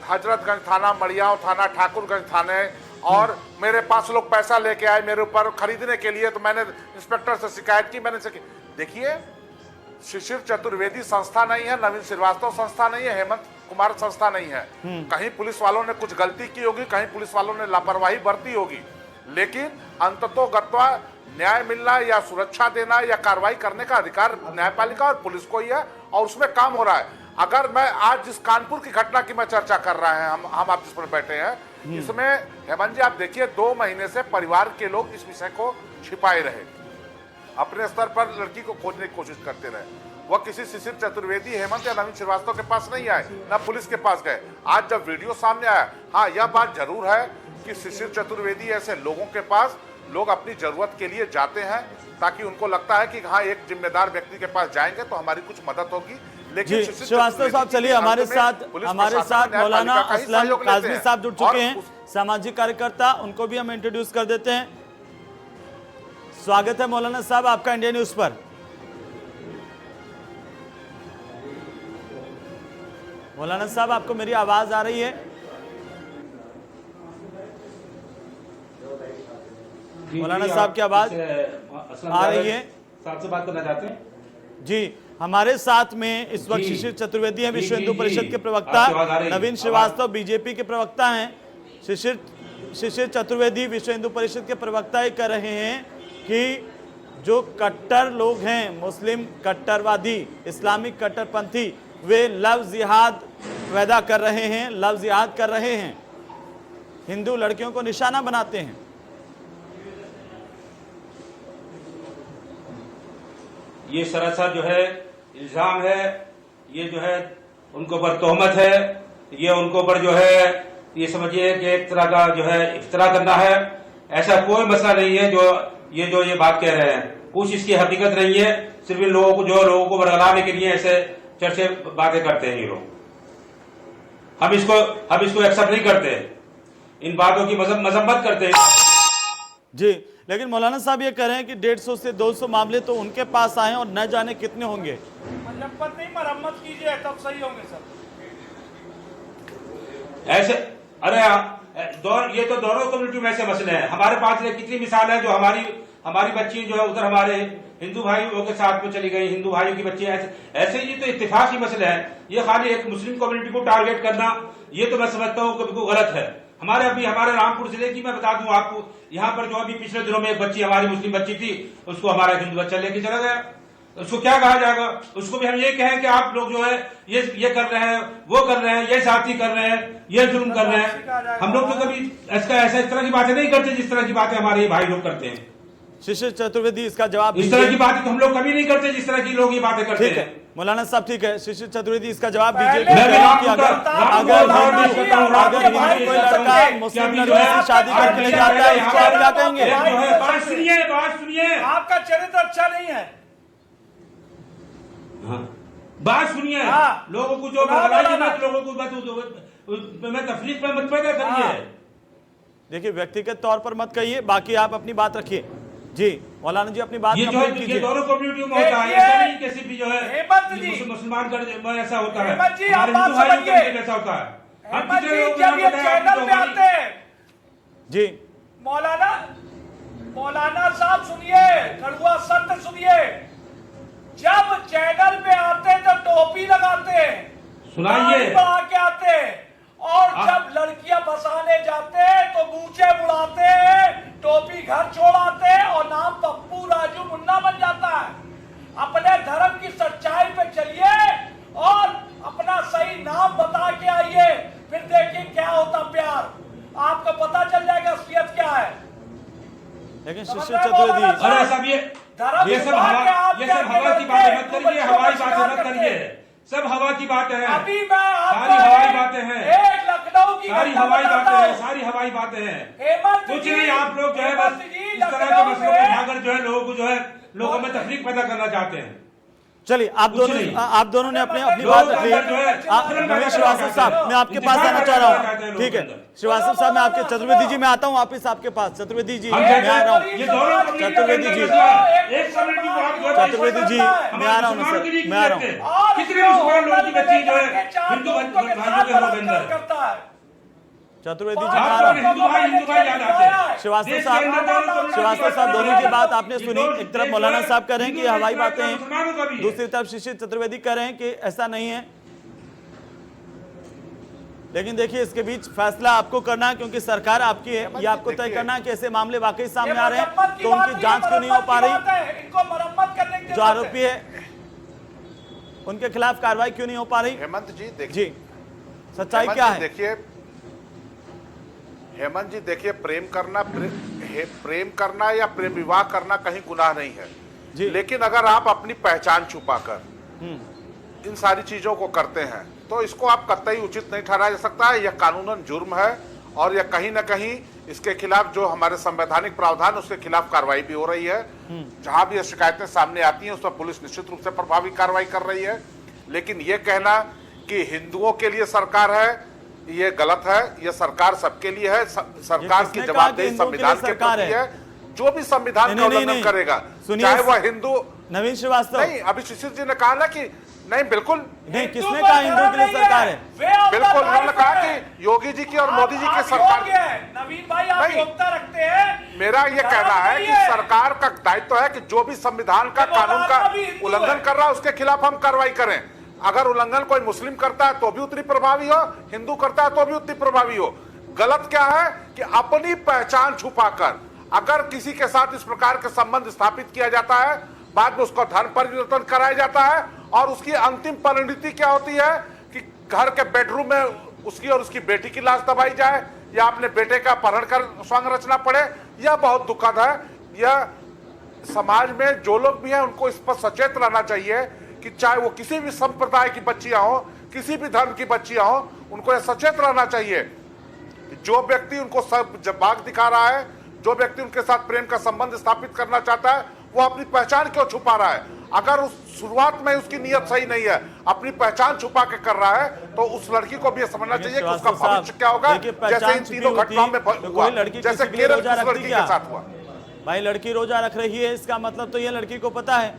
हजरतगंज थाना, मड़ियाव थाना, ठाकुरगंज थाने, और मेरे पास लोग पैसा लेके आए मेरे ऊपर खरीदने के लिए, तो मैंने इंस्पेक्टर से शिकायत की। मैंने देखिए, शिशिर चतुर्वेदी संस्था नहीं है, नवीन श्रीवास्तव संस्था नहीं है, हेमंत कुमार संस्था नहीं है। कहीं पुलिस वालों ने कुछ गलती की होगी, कहीं पुलिस वालों ने लापरवाही बरती होगी, लेकिन अंततोगत्वा न्याय मिलना या सुरक्षा देना या कार्रवाई करने का अधिकार न्यायपालिका और पुलिस को ही है, और उसमें काम हो रहा है। अगर मैं आज जिस कानपुर की घटना की मैं चर्चा कर रहे हैं, हम आप जिस पर बैठे हैं, इसमें हेमंत जी आप देखिए, 2 महीने से परिवार के लोग इस विषय को छिपाए रहे, अपने स्तर पर लड़की को खोजने की कोशिश करते रहे। वह किसी शिशिर चतुर्वेदी, हेमंत या नवीन श्रीवास्तव के पास नहीं आए, न पुलिस के पास गए। आज जब वीडियो सामने आया, हाँ यह बात जरूर है कि शिशिर चतुर्वेदी ऐसे लोगों के पास लोग अपनी जरूरत के लिए जाते हैं, ताकि उनको लगता है कि हाँ एक जिम्मेदार व्यक्ति के पास जाएंगे तो हमारी कुछ मदद होगी। लेकिन श्रीवास्तव साहब, चलिए हमारे साथ मौलाना असलम काजमी साहब जुड़ चुके हैं, सामाजिक कार्यकर्ता, उनको भी हम इंट्रोड्यूस कर देते हैं। स्वागत है मौलाना साहब आपका इंडिया न्यूज पर। मौलाना साहब, आपको मेरी आवाज आ रही है? मौलाना साहब की आवाज आ रही है? साहब से बात करना चाहते हैं? जी, हमारे साथ में इस वक्त शिशिर चतुर्वेदी हैं, विश्व हिंदू परिषद के प्रवक्ता। आपकी आवाज आ रही है? नवीन श्रीवास्तव बीजेपी के प्रवक्ता हैं। शिशिर चतुर्वेदी विश्व हिंदू परिषद के प्रवक्ता ये कह रहे हैं कि जो कट्टर लोग हैं, मुस्लिम कट्टरवादी, इस्लामिक कट्टरपंथी, वे लव जिहाद पैदा कर रहे हैं, लव जिहाद कर रहे हैं, हिंदू लड़कियों को निशाना बनाते हैं। ये सरासर जो है इल्जाम है, ये जो है उनको ऊपर तोहमत है, ये उनको ऊपर जो है ये समझिए कि एक तरह का जो है इफ्तरा करना है। ऐसा कोई मसला नहीं है जो ये बात कह रहे हैं, कुछ इसकी हकीकत नहीं है। सिर्फ इन लोगों को बरगलाने के लिए ऐसे चर्चे बातें करते हैं ये लोग। हम इसको एक्सेप्ट नहीं करते, इन बातों की मजम्मत करते हैं। जी, लेकिन मौलाना साहब ये कह रहे हैं कि 150 से 200 मामले तो उनके पास आए और न जाने कितने होंगे। मजम्मत नहीं, मरम्मत कीजिए तब सही होंगे सर। ऐसे अरे ये तो दोनों कम्युनिटी में ऐसे मसले हैं। हमारे पास कितनी मिसाल है जो हमारी बच्ची जो है उधर हमारे हिंदू भाइयों के साथ में चली गई, हिंदू भाइयों की बच्ची ऐसे ये तो इत्तेफाकी मसले हैं। ये खाली एक मुस्लिम कम्युनिटी को टारगेट करना, ये तो मैं समझता हूँ कि बिल्कुल गलत है। हमारे रामपुर जिले की मैं बता दूं आपको, यहाँ पर जो अभी पिछले दिनों में एक बच्ची, हमारी मुस्लिम बच्ची थी, उसको हमारा हिंदू बच्चा लेके चला गया। उसको क्या कहा जाएगा? उसको भी हम ये कहें कि आप लोग जो है ये कर रहे हैं, वो कर रहे हैं, ये जाति कर रहे हैं, ये जुल्म कर रहे हैं। हम लोग तो कभी ऐसा इस तरह की बातें नहीं करते जिस तरह की बातें हमारे ये भाई लोग करते हैं। शिशिर चतुर्वेदी इसका जवाब इस तरह की बातें तो हम लोग कभी नहीं करते जिस तरह की लोग ये बातें करते ठीक हैं। है मौलाना साहब, ठीक है। शिशिर चतुर्वेदी इसका जवाब दीजिए कि मैं भी अगर आपको हिंदू कोई लड़का मुस्लिम लड़की से शादी करके ले जाता है, इसको आप क्या कहेंगे? बात सुनिए आपका चरित्र अच्छा नहीं है। बात सुनिए। हाँ। लोगों को जो लोगों को मैं तफरीक में मत पैदा करिए। देखिए, व्यक्तिगत तौर पर मत कहिए, बाकी आप अपनी बात रखिए। जी मौलाना जी, अपनी बात ये कंप्लीट कीजिए। दोनों कम्युनिटियों में होता है, ऐसा नहीं किसी भी जो है हेमंत जी, मुसलमान का ऐसा होता है। हेमंत जी, हमारे आप बात हिंदू भाइयों का समझिए। भी ऐसा होता है। हम हेमंत कितने जी, लोग जब ये बताएं चैनल आपको पे आते हैं, जी मौलाना साहब सुनिए, कड़वा सत्य सुनिए। जब चैनल पे आते तो टोपी लगाते, सुनाइए। दाढ़ी बढ़ा के आते, और जब लड़कियां फंसाने जाते तो मूछे बुलाते, टोपी घर छोड़ाते और नाम पप्पू राजू मुन्ना बन जाता है। अपने धर्म की सच्चाई पे चलिए और अपना सही नाम बता के आइए, फिर देखिए क्या होता प्यार, आपको पता चल जाएगा असलियत क्या है। लेकिन शिशिर चतुर्वेदी, अरे सब ये सब हवा की बातें मत करिए, हवाई बातें मत करिए। सब हवा की बातें हैं, अभी मैं सारी हवाई बातें हैं, एक लखनऊ की सारी घटना हवाई बताता बातें हैं, हूं। सारी हवाई बातें हैं। हेमंत कुछ जी, नहीं, आप लोग जो है बस हेमंत जी, इस तरह के लखनऊ मसलों में- में भागर जो है लोगों को जो है लोगों में तकलीफ पैदा करना चाहते हैं। चलिए आप दोनों ने अपनी लोग बात रख ली। अंदर जो है नवीन श्रीवास्तव साहब, मैं आपके पास आना चाह रहा हूँ। ठीक है श्रीवास्तव साहब, मैं आपके चतुर्वेदी जी में आता हूँ वापिस आपके पास। चतुर्वेदी जी हम मैं आ रहा हूँ। ये दोनों चतुर्वेदी जी, एक कम्युनिटी को आप जो है चतुर्वेदी जी मैं आ रहा हूँ सर, मैं आ रहा हूँ। और कितने मुसलमान लोगों की बच्ची जो है हिंदू भाइयों के हो गए अंदर। करता है। चतुर्वेदी जी मैं आ रहा हूँ। हिंदू भाई याद आते हैं। श्रीवास्तव साहब दोनों की बात आपने सुनी। एक तरफ मौलाना साहब कह रहे हैं कि ये हवाई बातें हैं, दूसरी तरफ शिशिर चतुर्वेदी कह रहे हैं कि ऐसा नहीं है। लेकिन देखिए, इसके बीच फैसला आपको करना है, क्योंकि सरकार आपकी है। ये आपको तय करना है कि ऐसे मामले वाकई सामने आ रहे हैं तो उनकी जांच क्यों नहीं हो पा रही, इनको मरम्मत करने की जो आरोपी है उनके खिलाफ कार्रवाई क्यों नहीं हो पा रही। हेमंत जी जी देखिए, सच्चाई क्या है? देखिए हेमंत जी, देखिए प्रेम करना या प्रेम विवाह करना कहीं गुनाह नहीं है जी। लेकिन अगर आप अपनी पहचान छुपाकर इन सारी चीजों को करते हैं तो इसको आप कतई उचित नहीं ठहराया जा सकता है। यह कानूनन जुर्म है और यह कहीं ना कहीं इसके खिलाफ जो हमारे संवैधानिक प्रावधान उसके खिलाफ कार्रवाई भी हो रही है। जहां भी ये शिकायतें सामने आती हैं उस पर पुलिस निश्चित रूप से प्रभावी कार्रवाई कर रही है। लेकिन ये कहना कि हिंदुओं के लिए सरकार है, ये गलत है। ये सरकार सबके लिए है। सरकार की जवाबदेही संविधान के प्रति है जो भी संविधान का नहीं, नहीं, उल्लंघन नहीं। करेगा, सुनिए, चाहे वह हिंदू नवीन श्रीवास्तव, नहीं, अभी शिशिर जी ने कहा ना कि नहीं, बिल्कुल नहीं, किसने कहा हिंदू के लिए सरकार है? बिल्कुल, उन्होंने कहा कि योगी जी की और मोदी जी की सरकार। नवीन भाई, आप नहीं। योग्यता रखते हैं। मेरा ये कहना है कि सरकार का दायित्व है कि जो भी संविधान का, कानून का उल्लंघन कर रहा है उसके खिलाफ हम कार्रवाई करें। अगर उल्लंघन कोई मुस्लिम करता है तो भी उतनी प्रभावी हो, हिंदू करता है तो भी उतनी प्रभावी हो। गलत क्या है कि अपनी पहचान छुपाकर अगर किसी के साथ इस प्रकार के संबंध स्थापित किया जाता है, बाद में उसको धर्म परिवर्तन कराया जाता है और उसकी अंतिम परिणति क्या होती है कि घर के बेडरूम में उसकी और उसकी बेटी की लाश दबाई जाए या अपने बेटे का अपहरण कर स्वांग रचना पड़े। यह बहुत दुखद है। यह समाज में जो लोग भी हैं उनको इस पर सचेत रहना चाहिए कि चाहे वो किसी भी संप्रदाय की बच्चियां हो, किसी भी धर्म की बच्चियां हो, उनको यह सचेत रहना चाहिए कि जो व्यक्ति उनको सब बाग दिखा रहा है, जो व्यक्ति उनके साथ प्रेम का संबंध स्थापित करना चाहता है, वो अपनी पहचान क्यों छुपा रहा है? अगर उस शुरुआत में उसकी नीयत सही नहीं है, अपनी पहचान छुपा के कर रहा है, तो उस लड़की को भी ये समझना चाहिए कि उसका भविष्य क्या होगा, जैसे इन तीनों घटनाओं में हुआ, जैसे केरल की उस लड़की के साथ हुआ। भाई लड़की रोजा रख रही है, इसका मतलब तो ये लड़की को पता है।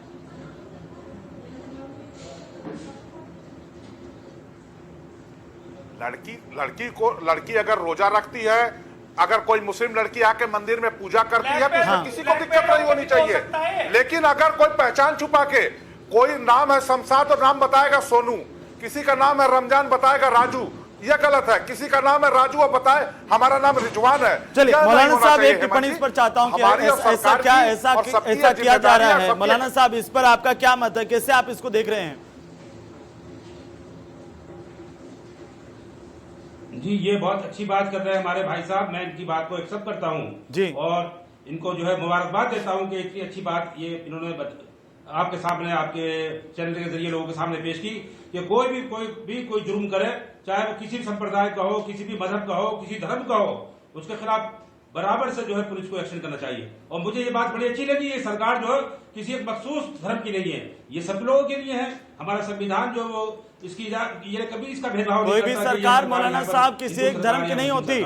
लड़की अगर रोजा रखती है, अगर कोई मुस्लिम लड़की आके मंदिर में पूजा करती है तो इसमें किसी को दिक्कत नहीं होनी चाहिए। लेकिन अगर कोई पहचान छुपा के, कोई नाम है शमशाद और नाम बताएगा सोनू, किसी का नाम है रमजान बताएगा राजू, यह गलत है। किसी का नाम है राजू और बताए हमारा नाम रिजवान है। चलिए मौलाना साहब, एक टिप्पणी इस पर चाहता हूं कि ऐसा किया जा रहा है। मौलाना साहब, इस पर आपका क्या मत है, कैसे आप इसको देख रहे हैं? जी, ये बहुत अच्छी बात कर रहे हैं हमारे भाई साहब, मैं इनकी बात को एक्सेप्ट करता हूँ जी, और इनको जो है मुबारकबाद देता हूँ कि इतनी अच्छी बात ये इन्होंने आपके सामने, आपके चैनल के जरिए लोगों के सामने पेश की कि कोई जुर्म करे, चाहे वो किसी भी संप्रदाय का हो, किसी भी मजहब का हो, किसी धर्म का हो, उसके खिलाफ बराबर से जो है पुलिस को एक्शन करना चाहिए। और मुझे ये बात बड़ी अच्छी लगी, ये सरकार जो है किसी एक मखसूस धर्म की नहीं है, ये सब लोगों के लिए है। हमारा संविधान जो वो इसकी ये कभी इसका भेदभाव कोई भी सरकार मौलाना साहब किसी एक धर्म की नहीं होती,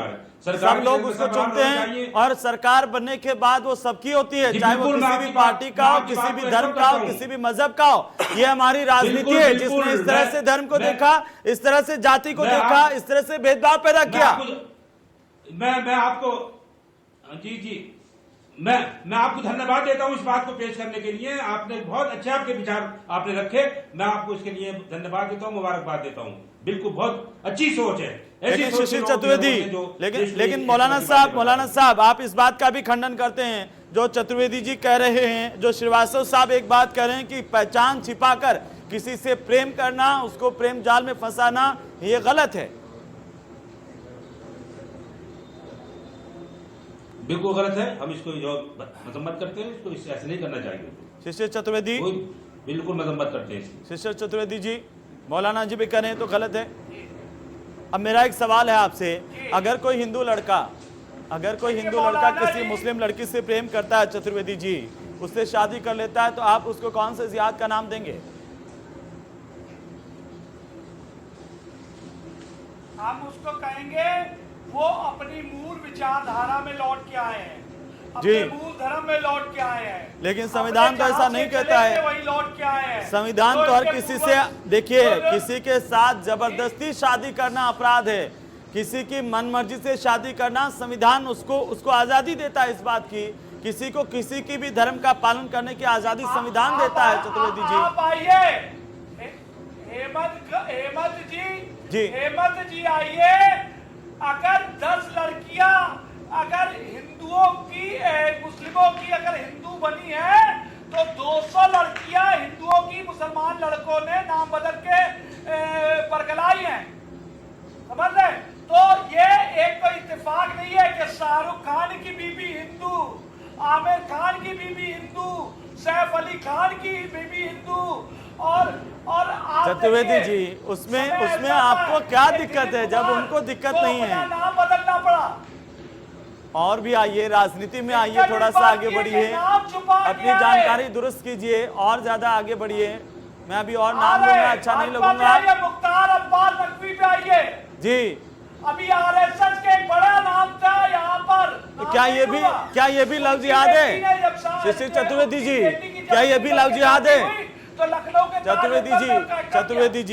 सब लोग उसको चुनते हैं और सरकार बनने के बाद वो सबकी होती है, चाहे वो किसी भी पार्टी का हो, किसी भी धर्म का हो, किसी भी मजहब का हो। ये हमारी राजनीति है, जिसने इस तरह से धर्म को देखा, इस तरह से जाति को देखा, इस तरह से भेदभाव पैदा किया। मैं आपको जी मैं आपको धन्यवाद देता हूं इस बात को पेश करने के लिए। आपने बहुत अच्छे आपके विचार आपने रखे, मैं आपको इसके लिए धन्यवाद देता हूं, मुबारकबाद देता हूं। बिल्कुल बहुत अच्छी सोच है। लेकिन सुशील चतुर्वेदी, लेकिन मौलाना साहब आप इस बात का भी खंडन करते हैं जो चतुर्वेदी जी कह रहे हैं, जो श्रीवास्तव साहब एक बात कह रहे हैं कि पहचान छिपाकर किसी से प्रेम करना, उसको प्रेम जाल में फंसाना, ये गलत है। बिल्कुल गलत है, हम इसको जो मजम्मत करते हैं, इसको इससे ऐसे नहीं करना चाहिए। शिशिर चतुर्वेदी बिल्कुल मजम्मत करते हैं। शिशिर चतुर्वेदी जी, मौलाना जी भी कह रहे हैं तो गलत है। अब मेरा एक सवाल है आपसे, अगर कोई हिंदू लड़का किसी मुस्लिम लड़की से प्रेम करता है, चतुर्वेदी जी, उससे शादी कर लेता है, तो आप उसको कौन से जिहाद का नाम देंगे? हम उसको कहेंगे वो अपनी मूल विचारधारा में लौट के आए हैं, अपने मूल धर्म में लौट के आए हैं। लेकिन संविधान तो ऐसा नहीं कहता है, वही लौट के आए हैं। संविधान तो हर किसी से, देखिए, किसी के साथ जबरदस्ती शादी करना अपराध है, किसी की मनमर्जी से शादी करना, संविधान उसको आजादी देता है इस बात की, किसी को किसी की भी धर्म का पालन करने की आजादी संविधान देता है। चतुर्वेदी जी, आप आइए, हेमंत जी आइए। अगर 10 लड़कियां अगर हिंदुओं की मुस्लिमों की अगर हिंदू बनी है, तो 200 लड़कियां हिंदुओं की मुसलमान लड़कों ने नाम बदल के बरगलाई हैं, समझ रहे? तो ये एक तो इत्तेफाक नहीं है कि शाहरुख खान की बीबी हिंदू, आमिर खान की बीबी हिंदू, सैफ अली खान की बीबी हिंदू, और चतुर्वेदी जी, उसमें आपको क्या दिक्कत है जब उनको दिक्कत नहीं है? नाम बदलना पड़ा। और भी आइए, राजनीति में आइए, थोड़ा सा आगे बढ़िए, अपनी जानकारी दुरुस्त कीजिए और ज्यादा आगे बढ़िए। मैं अभी और नाम लूंगा, अच्छा नहीं लगूंगा। मुख्तार अब्बास नकवी पे आइए जी। अभी आरएसएस के एक बड़ा नाम था यहाँ पर, क्या ये भी लव जिहाद है? शिशिर चतुर्वेदी जी, क्या ये भी लव जिहाद है? तो लखनऊ के चतुर्वेदी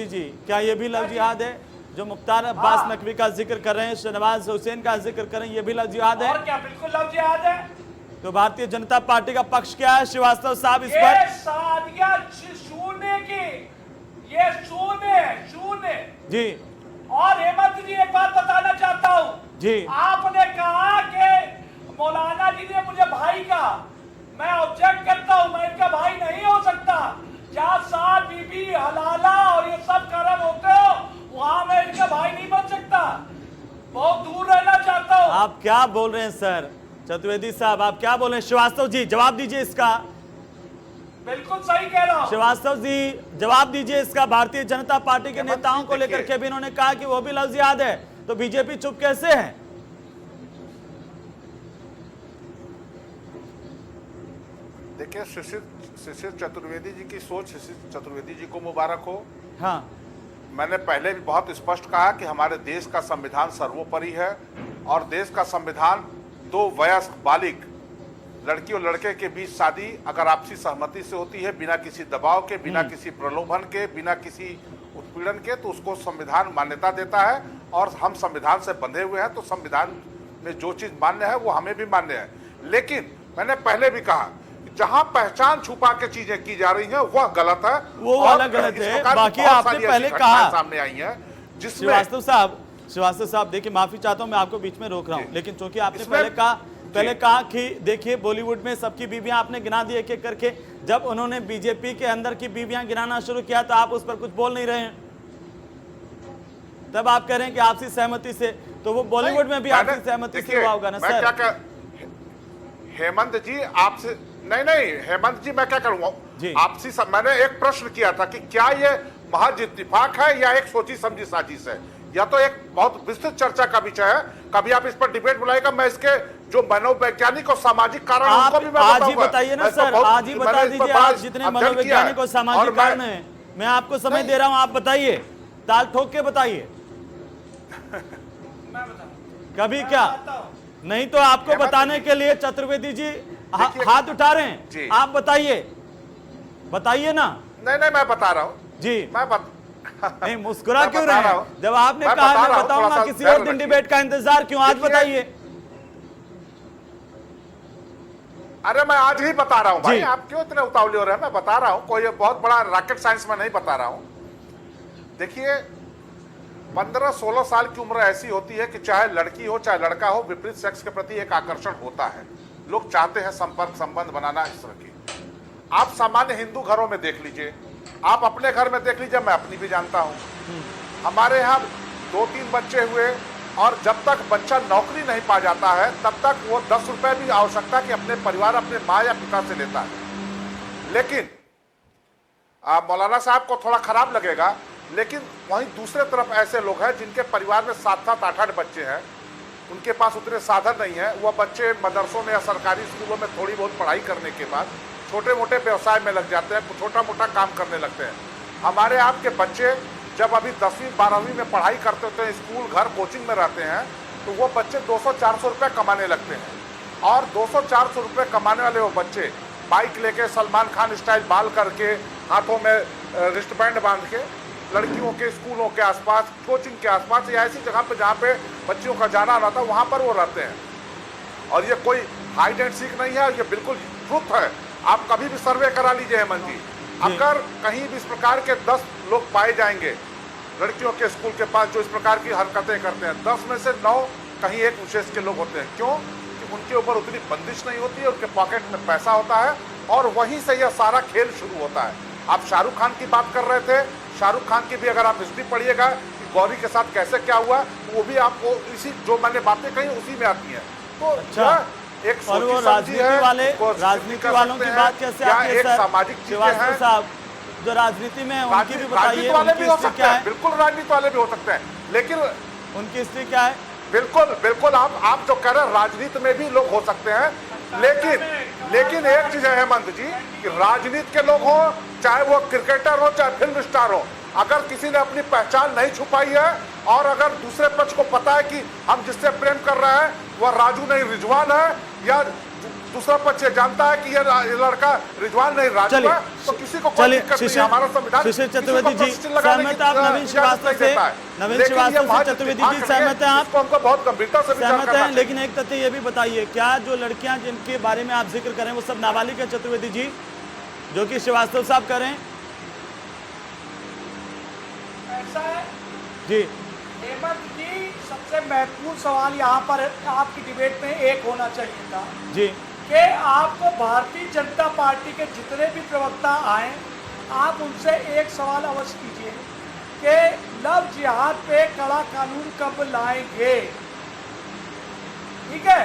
जी, क्या ये भी लव जिहाद है? जो मुख्तार अब्बास नकवी का जिक्र कर रहे हैं, शहनवाज हुसैन का जिक्र कर रहे हैं, ये भी लव जिहाद है? और क्या, बिल्कुल लव जिहाद है। तो भारतीय जनता पार्टी का पक्ष क्या है श्रीवास्तव साहब इस पर? ये सादिया शून्य की, ये शून्य जी। और हेमंत जी, एक बात बताना चाहता हूँ जी। आपने कहा कि मौलाना जी ने मुझे भाई कहा, मैं ऑब्जेक्ट करता हूँ, मैं इनका भाई नहीं हो सकता। जहाँ साथ बीबी हलाला और ये सब कर्म होते हो, वहां मैं इनका भाई नहीं बन सकता, बहुत दूर रहना चाहता हूँ। आप क्या बोल रहे हैं सर? चतुर्वेदी साहब, आप क्या बोल रहे हैं? श्रीवास्तव जी जवाब दीजिए इसका। बिल्कुल सही कह रहा हूँ। श्रीवास्तव जी जवाब दीजिए इसका। भारतीय जनता पार्टी के नेताओं को लेकर के भी इन्होंने कहा कि वो भी लव जिहाद है, तो बीजेपी चुप कैसे है? देखिए, शिशिर चतुर्वेदी जी की सोच, शिशिर चतुर्वेदी जी को मुबारक हो। हाँ, मैंने पहले भी बहुत स्पष्ट कहा कि हमारे देश का संविधान सर्वोपरि है और देश का संविधान दो वयस्क बालिग लड़की और लड़के के बीच शादी अगर आपसी सहमति से होती है, बिना किसी दबाव के, बिना किसी प्रलोभन के, बिना किसी उत्पीड़न के, तो उसको संविधान मान्यता देता है और हम संविधान से बंधे हुए हैं। तो संविधान में जो चीज मान्य है वो हमें भी मान्य है। लेकिन मैंने पहले भी कहा, जहां पहचान छुपा के चीजें की जा रही हैं वह गलत है, वो वाला गलत है। बाकी आपने पहले कहा सामने आई है जिसमें श्रीवास्तव साहब देखिए, माफी चाहता हूं, मैं आपको बीच में रोक रहा हूं, लेकिन चूंकि आपने पहले कहा कि देखिए बॉलीवुड में सबकी बीवियां आपने गिना दी एक एक करके, जब उन्होंने बीजेपी के अंदर की बीवियां गिनाना शुरू किया तो आप उस पर कुछ बोल नहीं रहे हैं। तब आप कह रहे हैं कि आपसी सहमति से, तो वो बॉलीवुड में भी आपसी सहमति से हुआ होगा ना सर? हेमंत जी आपसे नहीं, हेमंत जी मैं क्या करूंगा आपसी मैंने एक प्रश्न किया था कि क्या ये महज इत्तेफाक है या एक सोची समझी साजिश है, या तो एक बहुत विस्तृत चर्चा का विषय है। कभी आप इस पर डिबेट बुलाएगा, मैं इसके जो मनोवैज्ञानिक और सामाजिक कारण उनको भी मैं आज ही बताइए ना सर, आज ही बता दीजिए। आप जितने मनोवैज्ञानिक और सामाजिक कारण है, मैं आपको समय दे रहा हूं, आप बताइए, ताल ठोक के बताइए। कभी क्या नहीं, तो आपको बताने के लिए चतुर्वेदी जी हाथ उठा रहे हैं, आप बताइए ना। नहीं, मैं बता रहा हूं जी। नहीं, मुस्कुरा क्यों रहे हैं? जब आपने कहा मैं बताऊंगा, किसी और दिन डिबेट का इंतजार क्यों? आज बताइए। अरे मैं आज ही बता रहा हूं भाई, आप क्यों इतने उतावले हो रहे हैं? मैं बता रहा हूं, कोई बहुत बड़ा रॉकेट साइंस में नहीं बता रहा हूं। देखिए, 15-16 साल की उम्र ऐसी होती है कि चाहे लड़की हो चाहे लड़का हो, विपरीत सेक्स के प्रति एक आकर्षण होता है। लोग चाहते हैं संपर्क संबंध बनाना इस तरह की। आप सामान्य हिंदू घरों में देख लीजिए, आप अपने घर में देख लीजिए, मैं अपनी भी जानता हूं। हमारे यहाँ 2-3 बच्चे हुए और जब तक बच्चा नौकरी नहीं पा जाता है तब तक वो 10 रुपए भी आवश्यकता कि अपने परिवार, अपने माँ या पिता से लेता है। लेकिन मौलाना साहब को थोड़ा खराब लगेगा, लेकिन वहीं दूसरे तरफ ऐसे लोग हैं जिनके परिवार में 7-7, 8-8 बच्चे हैं, उनके पास उतने साधन नहीं है। वह बच्चे मदरसों में या सरकारी स्कूलों में थोड़ी बहुत पढ़ाई करने के बाद छोटे मोटे व्यवसाय में लग जाते हैं, छोटा मोटा काम करने लगते हैं। हमारे आपके बच्चे जब अभी 10वीं 12वीं में पढ़ाई करते होते हैं, स्कूल घर कोचिंग में रहते हैं, तो वो बच्चे 200-400 रुपये कमाने लगते हैं। और 200-400 रुपये कमाने वाले वो बच्चे बाइक लेके सलमान खान स्टाइल बाल करके, हाथों में रिस्टबैंड बांध के, लड़कियों के स्कूलों के आसपास, कोचिंग के आसपास या ऐसी जगह पे जहाँ पे बच्चियों का जाना आना था, वहाँ पर वो रहते हैं। और ये कोई हाइड एंड सीक नहीं है, ये बिल्कुल ट्रुथ है। आप कभी भी सर्वे करा लीजिए हेमंत जी, अगर कहीं भी इस प्रकार के 10 लोग पाए जाएंगे लड़कियों के स्कूल के पास जो इस प्रकार की हरकतें करते हैं, 10 में से 9 कहीं एक विशेष के लोग होते हैं। क्यों? कि उनके ऊपर उतनी बंदिश नहीं होती है, उनके पॉकेट में पैसा होता है और वहीं से यह सारा खेल शुरू होता है। आप शाहरुख खान की बात कर रहे थे, शाहरुख खान की भी अगर आप हिस्ट्री पढ़िएगा कि गौरी के साथ कैसे क्या हुआ, वो भी आपको इसी जो मैंने बातें कही उसी में आती है। तो अच्छा, एक और वो राजनीति वालों की बात कैसे आती है सर? सामाजिक चीजें साहब जो राजनीति में उनकी भी बताइए, उनकी हिस्ट्री क्या है? बिल्कुल राजनीति वाले भी हो सकते हैं, लेकिन उनकी हिस्ट्री क्या है? बिल्कुल आप जो कह रहे हैं राजनीति में भी लोग हो सकते हैं, लेकिन एक चीज है हेमंत जी कि राजनीति के लोग हो, चाहे वो क्रिकेटर हो चाहे फिल्म स्टार हो, अगर किसी ने अपनी पहचान नहीं छुपाई है और अगर दूसरे पक्ष को पता है कि हम जिससे प्रेम कर रहे हैं वह राजू नहीं रिजवान है, या दूसरा पक्ष जानता है कि ये लड़का रिजवान नहीं राजू है, तो किसी को कोई दिक्कत नहीं। हमारा संविधान शिशिर चतुर्वेदी जी सहमत आप नवीन श्रीवास्तव से? नवीन श्रीवास्तव से चतुर्वेदी जी सहमत हैं आप? हमको बहुत गंभीरता से सहमत हैं, लेकिन एक तथ्य ये भी बताइए, क्या जो लड़कियां जिनके बारे में आप जिक्र करें वो सब नाबालिग है चतुर्वेदी जी, जो कि श्रीवास्तव साहब करें? ऐसा है जी हेमंत जी, सबसे महत्वपूर्ण सवाल यहाँ पर आपकी डिबेट में एक होना चाहिए था जी कि आपको भारतीय जनता पार्टी के जितने भी प्रवक्ता आए, आप उनसे एक सवाल अवश्य कीजिए कि लव जिहाद पे कड़ा कानून कब लाएंगे, ठीक है?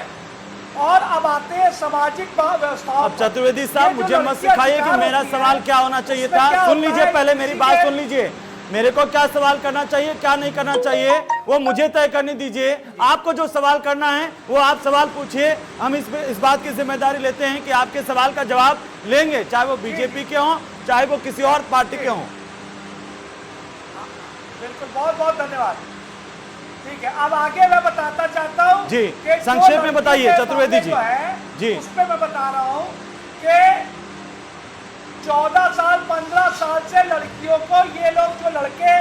और अब आते हैं सामाजिक व्यवस्था। अब चतुर्वेदी साहब मुझे मत सिखाइए कि मेरा सवाल क्या होना चाहिए था। सुन लीजिए, पहले मेरी बात सुन लीजिए। मेरे को क्या सवाल करना चाहिए, क्या नहीं करना चाहिए, वो मुझे तय करने दीजिए। आपको जो सवाल करना है वो आप सवाल पूछिए। हम इस बात की जिम्मेदारी लेते हैं कि आपके सवाल का जवाब लेंगे, चाहे वो बीजेपी के हों, चाहे वो किसी और पार्टी के हों। बिल्कुल, बहुत बहुत धन्यवाद। ठीक है, अब आगे मैं बताता चाहता हूँ जी, संक्षेप में बताइए चतुर्वेदी जी। जी, उस पर मैं बता रहा हूँ कि 14 साल 15 साल से लड़कियों को ये लोग जो लड़के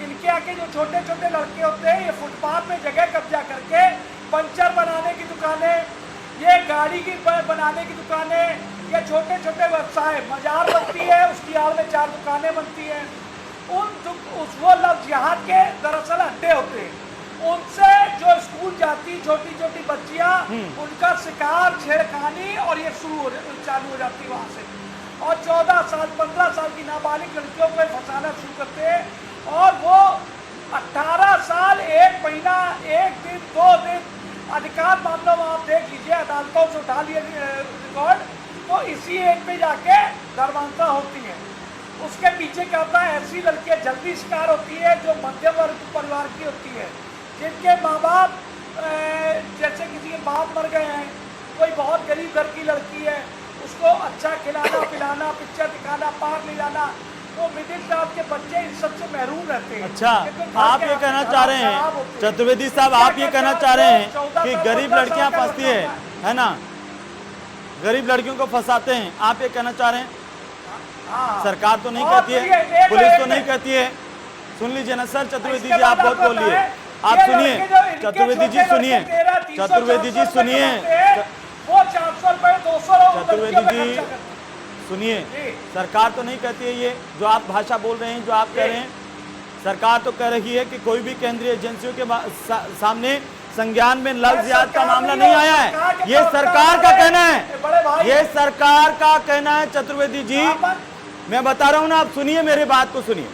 इनके आके जो छोटे छोटे लड़के होते हैं, ये फुटपाथ पे जगह कब्जा करके पंचर बनाने की दुकानें, ये गाड़ी की बनाने की दुकानें, ये छोटे छोटे व्यवसाय, मजार बनती है उसकी आड़ में 4 दुकानें बनती हैं, वो लव जिहाद के दरअसल अड्डे होते हैं। उनसे जो स्कूल जाती छोटी छोटी बच्चियां, उनका शिकार, छेड़खानी और ये चालू हो जाती वहां से। और 14 साल 15 साल की नाबालिग लड़कियों को फंसाना शुरू करते हैं और वो 18 साल 1 महीना 1 दिन 2 दिन अधिकार मामलों में आप देख लीजिए, अदालतों से उठा लिए रिकॉर्ड, तो इसी एज पे जाके धर्मांतरण होती है। उसके पीछे क्या होता है, ऐसी लड़कियां जल्दी शिकार होती है जो मध्यम वर्ग परिवार की होती है, जिनके माँ बाप जैसे किसी के बाप मर गए हैं, कोई बहुत गरीब घर की लड़की है, उसको अच्छा खिलाना पिलाना, पिक्चर दिखाना, पार्क ले जाना, तो मिडिल क्लास के बच्चे इन सबसे महरूम रहते हैं। अच्छा, आप ये कहना चाह रहे हैं चतुर्वेदी साहब, आप ये कहना चाह रहे हैं कि गरीब लड़कियां फंसती है ना, गरीब लड़कियों को फंसाते हैं, आप ये कहना चाह रहे हैं? सरकार तो नहीं कहती है, पुलिस तो नहीं कहती है। सुन लीजिए ना सर, चतुर्वेदी जी आप बहुत बोल लिए, आप सुनिए चतुर्वेदी जी, सुनिए चतुर्वेदी जी, सुनिए वो 400 रुपए 200 चतुर्वेदी जी सुनिए, सरकार तो नहीं कहती है, ये जो आप भाषा बोल रहे हैं, जो आप कह रहे हैं, सरकार तो कह रही है कि कोई भी केंद्रीय एजेंसियों के सामने संज्ञान में लव जिहाद का मामला नहीं आया है। ये सरकार का कहना है, ये सरकार का कहना है चतुर्वेदी जी। मैं बता रहा हूं ना, आप सुनिए, मेरी बात को सुनिए,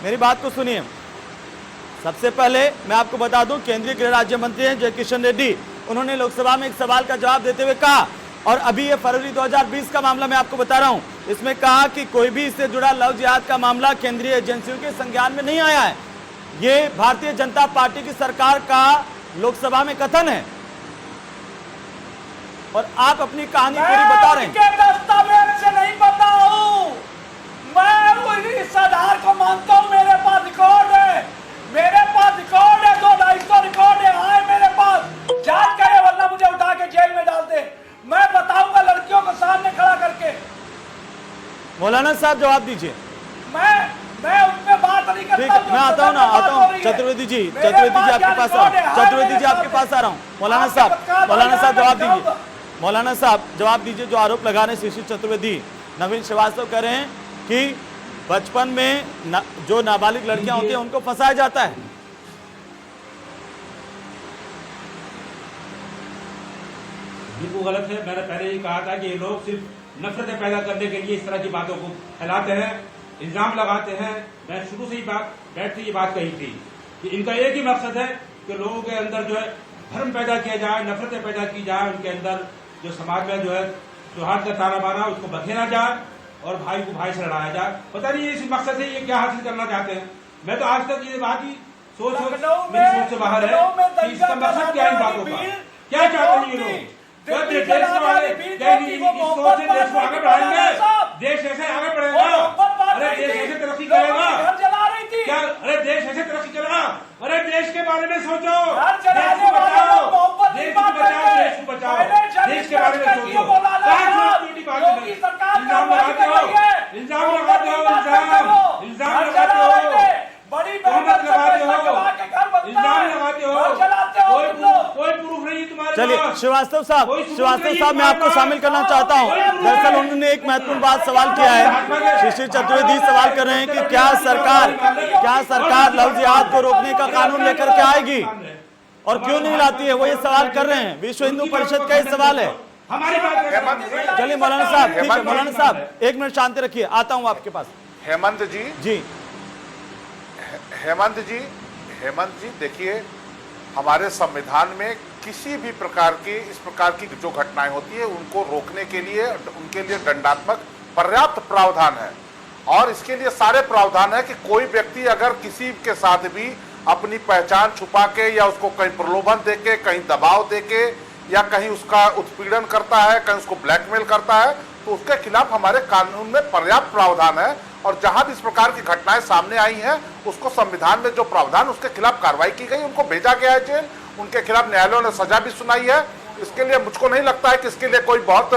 मेरी बात को सुनिए। सबसे पहले मैं आपको बता दूं, केंद्रीय गृह राज्य मंत्री हैं जय किशन रेड्डी, उन्होंने लोकसभा में एक सवाल का जवाब देते हुए कहा, और अभी ये फरवरी 2020 का मामला मैं आपको बता रहा हूं, इसमें कहा कि कोई भी इससे जुड़ा लव जिहाद का मामला केंद्रीय एजेंसियों के संज्ञान में नहीं आया है। ये भारतीय जनता पार्टी की सरकार का लोकसभा में कथन है, और आप अपनी कहानी पूरी बता रहे हैं। दस्तावेज से नहीं बता हूं मैं, इस आधार को मानता हूं, मेरे पास रिकॉर्ड है, मेरे पास रिकॉर्ड है, 200-250 रिकॉर्ड है, आए मेरे पास, जांच करे, वरना मुझे उठा के जेल में डाल दे, मैं बताऊंगा लड़कियों को सामने खड़ा करके। मौलाना साहब जवाब दीजिए। मैं उनमें बात नहीं करता। ठीक है, मैं आता हूं ना, आता हूं चतुर्वेदी जी, चतुर्वेदी जी आपके पास आ रहा हूं, चतुर्वेदी जी आपके पास आ रहा हूं। मौलाना साहब जवाब दीजिए, मौलाना साहब जवाब दीजिए। जो आरोप लगा रहे हैं शिशिर चतुर्वेदी, नवीन श्रीवास्तव कह रहे हैं कि बचपन में जो नाबालिग लड़कियां होती हैं उनको फंसाया जाता है। बिल्कुल गलत है। मैंने पहले ही कहा था कि ये लोग सिर्फ नफरतें पैदा करने के लिए इस तरह की बातों को फैलाते हैं, इल्जाम लगाते हैं। मैं शुरू से ही बैठ से ये बात कही थी कि इनका एक ही मकसद है कि लोगों के अंदर जो है भ्रम पैदा किया जाए, नफरतें पैदा की जाए, उनके अंदर जो समाज में जो है त्योहार का ताना बाना उसको बखेरा जाए और भाई को भाई से लड़ाया जाए। पता नहीं इस मकसद से ये क्या हासिल करना चाहते हैं। मैं तो आज तक ये बात ही मेरी सोच से बाहर है कि इसका मकसद क्या है, इन बातों का क्या चाहते हैं ये लोग। देश को आगे बढ़ाएंगे, देश ऐसे आगे बढ़ेगा, अरे देश ऐसे तरक्की करेगा। में सोचो, घर देश चलाने को वाले बचाओ, लोग मोहब्बत की देश को बात बचाओ, करते हैं। देश को बचाओ, पहले जब देश के बारे में करती है सोचो। मौलाना क्या साहब, झूठी बात है? योगी सरकार इल्जाम कार्रवाई लगाते कर हो, रही है। इल्जाम लगाते हो, इल्जाम घर लगाते चला रहे हो, थे, बड़ी तोहमत मेहनत से लगाते पैसा हो, कमा के घर बनता इल्जाम है। लगाते हो, घर चलाते हो तुम लोग। कोई प्रूफ नहीं तुम्हारे चलिए पास। श्रीवास्तव साहब, कोई सबूत श्रीवास्तव नहीं साहब मैं आपको तुम्हारे शामिल करना पास। चाहता हूं। कोई सबूत दरअसल नहीं। उन्होंने एक महत्वपूर्ण बात सवाल किया है। शिशिर चतुर्वेदी सवाल कर रहे हैं कि क्या सरकार लव जिहाद को रोकने का कानून लेकर के आएगी और क्यों नहीं लाती है, वो ये सवाल कर रहे हैं। विश्व हिंदू परिषद का ये सवाल है। हमारी बात कर चलिए मौलाना साहब, ठीक है मौलाना साहब, एक मिनट शांति रखिए, आता हूं आपके पास। हेमंत जी, जी हेमंत जी देखिए, हमारे संविधान में किसी भी प्रकार की इस प्रकार की जो घटनाएं होती है उनको रोकने के लिए उनके लिए दंडात्मक पर्याप्त प्रावधान है और इसके लिए सारे प्रावधान है कि कोई व्यक्ति अगर किसी के साथ भी अपनी पहचान छुपा के या उसको कहीं प्रलोभन देके, कहीं दबाव देके या कहीं उसका उत्पीड़न करता है, कहीं उसको ब्लैकमेल करता है, तो उसके खिलाफ हमारे कानून में पर्याप्त प्रावधान है और जहां भी इस प्रकार की घटनाएं सामने आई हैं उसको संविधान में जो प्रावधान उसके खिलाफ कार्रवाई की गई, उनको भेजा गया है जेल, उनके खिलाफ न्यायालयों ने सजा भी सुनाई है। इसके लिए मुझको नहीं लगता है कि इसके लिए कोई बहुत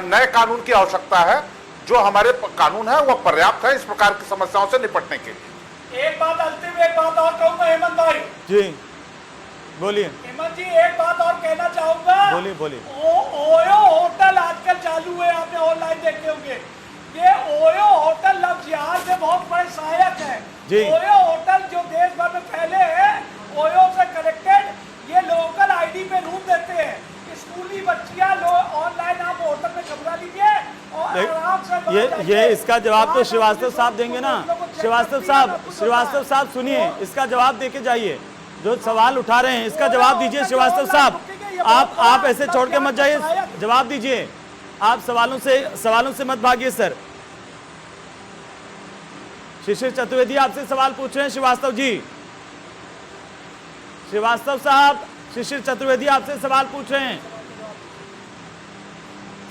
नए कानून की आवश्यकता है। जो हमारे कानून है वो पर्याप्त है इस प्रकार की समस्याओं से निपटने के लिए। एक बात अंतिम, एक बात और कहूंगा हेमंत भाई। जी बोलिए। हेमंत जी एक बात और कहना चाहूंगा। बोलिए बोलिए। ओयो होटल आजकल चालू है, आपने ऑनलाइन देखे होंगे। ये ओयो होटल लव जिहाद से बहुत बड़े सहायक है। जी। ओयो होटल जो देश भर में फैले हैं, ओयो से कनेक्टेड, ये लोकल आईडी पे रूम देते हैं। स्कूली बच्चियां ऑनलाइन आप होटल में कमरा लीजिए और आराम से ये इसका जवाब तो श्रीवास्तव साहब देंगे ना। श्रीवास्तव साहब सुनिए, इसका जवाब देके जाइए। जो सवाल उठा रहे हैं इसका जवाब दीजिए श्रीवास्तव साहब। आप ऐसे छोड़ के मत जाइए, जवाब दीजिए। आप सवालों से मत भागिए सर। शिशिर चतुर्वेदी आपसे सवाल पूछ रहे हैं श्रीवास्तव जी। श्रीवास्तव साहब, शिशिर चतुर्वेदी आपसे सवाल पूछ रहे हैं,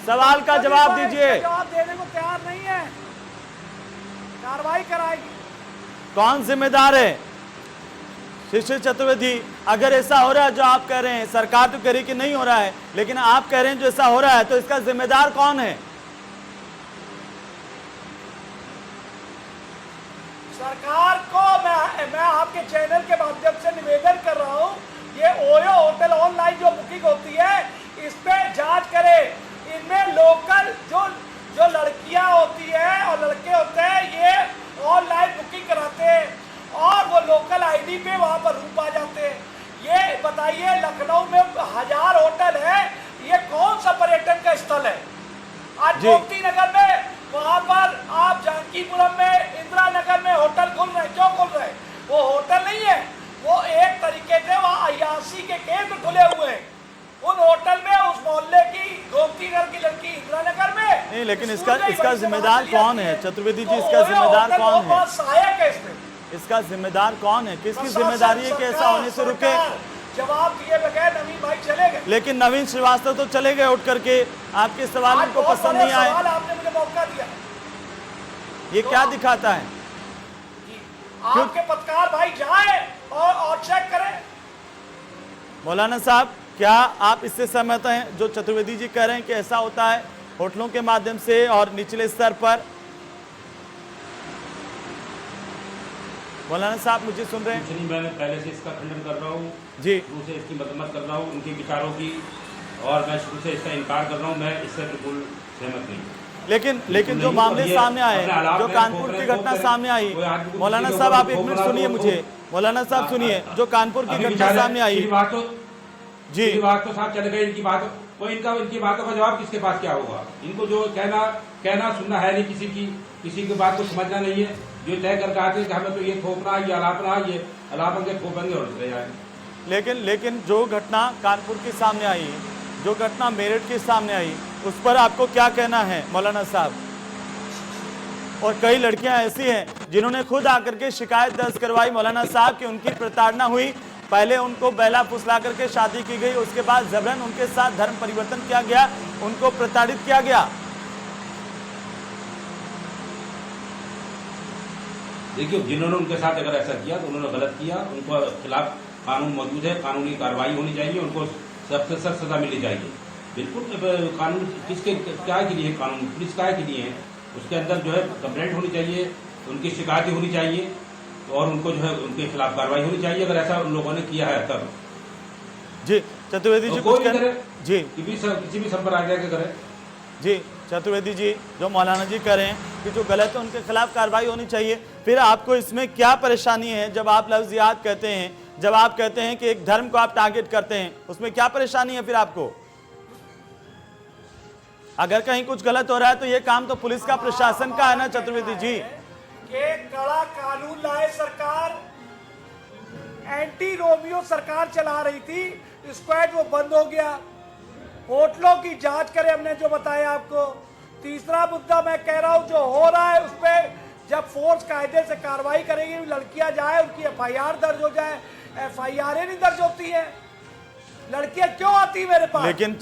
सवाल का जवाब दीजिए। जवाब देने को तैयार नहीं है, कार्रवाई कराएगी। कौन जिम्मेदार है? शिशिर चतुर्वेदी, अगर ऐसा हो रहा है जो आप कह रहे हैं, सरकार तो कह रही कि नहीं हो रहा है, लेकिन आप कह रहे हैं जो ऐसा हो रहा है, तो इसका जिम्मेदार कौन है? सरकार को मैं आपके चैनल के माध्यम से निवेदन कर रहा हूं, ये ओयो होटल ऑनलाइन जो बुकिंग होती है इस पे जांच करे। इनमें लोकल जो लड़कियां होती है और लड़के होते हैं, ये ऑनलाइन बुकिंग कराते हैं और वो लोकल आईडी पे वहां पर रूम पा जाते हैं। ये बताइए, लखनऊ में 1000 होटल है, ये कौन सा पर्यटन का स्थल है? आज गोमती नगर में, वहां पर आप जानकीपुरम में, इंदिरा नगर में होटल खुल रहे, क्यों खुल रहे? वो होटल नहीं है, वो एक तरीके से वहाँ अय्याशी के केंद्र खुले हुए हैं। उन होटल में उस मोहल्ले की, गोमती नगर की लड़की इंदिरा नगर में नहीं, लेकिन इसका जिम्मेदार कौन है चतुर्वेदी जी? इसका जिम्मेदार कौन है? सहायक है इसमें। इसका जिम्मेदार कौन है? किसकी जिम्मेदारी है कि ऐसा होने से रुके? जवाब दिए बगैर नवीन भाई चले गए। लेकिन नवीन श्रीवास्तव तो चले गए उठ करके, आपके सवाल उनको पसंद नहीं आए। आपने मुझे मौका दिया, ये क्या दिखाता है? आपके पत्रकार भाई जाए और चेक करें। मौलाना साहब, क्या आप इससे सहमत हैं जो चतुर्वेदी जी कह रहे हैं कि ऐसा होता है होटलों के माध्यम से और निचले स्तर पर? मौलाना साहब मुझे सुन रहे हैं? मैं पहले से इसका खंडन कर रहा हूँ जी, शुरू से इसकी मजम्मत कर रहा हूँ उनके विचारों की, और मैं शुरू से इसका इनकार कर रहा हूँ। मैं इससे बिल्कुल सहमत नहीं। लेकिन जो मामले सामने आए, जो कानपुर की घटना सामने आई, मौलाना साहब आप एक मिनट सुनिए मुझे। मौलाना साहब सुनिए, जो कानपुर की घटना सामने आई जी, बात तो साहब चले गए। इनकी बातों का जवाब किसके पास क्या होगा? इनको जो कहना सुनना है नहीं, किसी की बात को समझना नहीं है। जो तय करके आते कि हमें तो ये थोपना, ये अलापन थोपेंगे और चले जाएंगे। लेकिन जो घटना कानपुर के सामने आई, जो घटना मेरठ के सामने आई, उस पर आपको क्या कहना है मौलाना साहब? और कई लड़कियां ऐसी हैं जिन्होंने खुद आकर के शिकायत दर्ज करवाई मौलाना साहब कि उनकी प्रताड़ना हुई। पहले उनको बैला फुसला करके शादी की गई, उसके बाद जबरन उनके साथ धर्म परिवर्तन किया गया, उनको प्रताड़ित किया गया। देखिए, जिन्होंने उनके साथ अगर ऐसा किया तो उन्होंने गलत किया, उनको खिलाफ कानून मौजूद है, कानूनी कार्रवाई होनी चाहिए, उनको सख्त से सख्त सजा मिलनी चाहिए। बिल्कुल कानून किसके क्या के लिए, कानून पुलिस काय के लिए है, उसके अंदर जो है कंप्लेंट होनी चाहिए, उनकी शिकायतें होनी चाहिए और उनको जो है उनके खिलाफ कार्रवाई होनी चाहिए अगर ऐसा उन लोगों ने किया है तब। जी चतुर्वेदी जी तो कोई कुछ भी करे, जी किसी भी संप्रदाय के करे। जी चतुर्वेदी जी, जो मौलाना जी कह रहे हैं कि जो गलत है उनके खिलाफ कार्रवाई होनी चाहिए, फिर आपको इसमें क्या परेशानी है जब आप लफ्ज़ जिहाद कहते हैं, जब आप कहते हैं कि एक धर्म को आप टारगेट करते हैं, उसमें क्या परेशानी है फिर आपको? अगर कहीं कुछ गलत हो रहा है तो ये काम तो पुलिस का, प्रशासन का है ना चतुर्वेदी जी। के कड़ा कानून लाए सरकार, एंटी रोमियो सरकार चला रही थी, स्क्वाड वो बंद हो गया, होटलों की जांच करें, हमने जो बताया आपको। तीसरा मुद्दा मैं कह रहा हूं जो हो रहा है उस पर जब फोर्स कायदे से कार्रवाई करेगी, लड़कियां जाए उनकी एफआईआर दर्ज हो जाए, एफआईआर नहीं दर्ज होती है, लड़कियां क्यों आती मेरे पास? लेकिन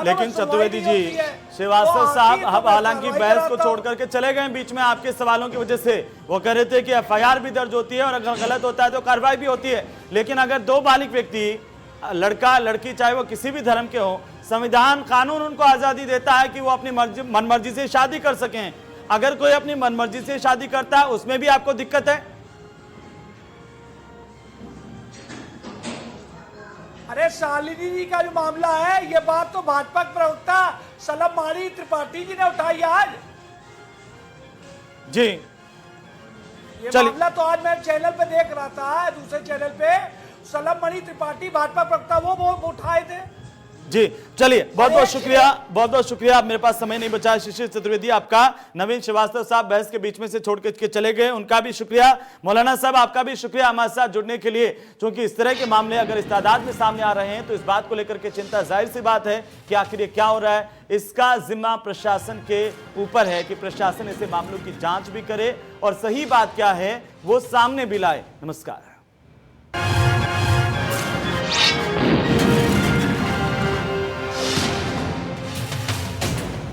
लेकिन चतुर्वेदी जी, श्रीवास्तव साहब अब हालांकि बहस को छोड़ करके चले गए बीच में आपके सवालों की वजह से। वो कह रहे थे कि एफआईआर भी दर्ज होती है और अगर गलत होता है तो कार्रवाई भी होती है, लेकिन अगर दो बालिग व्यक्ति, लड़का लड़की, चाहे वो किसी भी धर्म के हो, संविधान कानून उनको आजादी देता है कि वो अपनी मनमर्जी से शादी कर सकें। अगर कोई अपनी मनमर्जी से शादी करता है उसमें भी आपको दिक्कत है? अरे शालिनी जी का जो मामला है, ये बात तो भाजपा के प्रवक्ता सलम त्रिपाठी जी ने उठाई आज। जी ये चलिए। मामला तो आज मैं चैनल पे देख रहा था, दूसरे चैनल पे सलम त्रिपाठी भाजपा प्रवक्ता वो उठाए थे। जी चलिए, बहुत बहुत शुक्रिया। अब मेरे पास समय नहीं बचा। शिशिर चतुर्वेदी आपका, नवीन श्रीवास्तव साहब बहस के बीच में से छोड़ के चले गए, उनका भी शुक्रिया। मौलाना साहब आपका भी शुक्रिया हमारे साथ जुड़ने के लिए, क्योंकि इस तरह के मामले अगर इस तादाद में सामने आ रहे हैं तो इस बात को लेकर के चिंता जाहिर सी बात है कि आखिर ये क्या हो रहा है। इसका जिम्मा प्रशासन के ऊपर है कि प्रशासन ऐसे मामलों की जांच भी करे और सही बात क्या है वो सामने भी लाए। नमस्कार।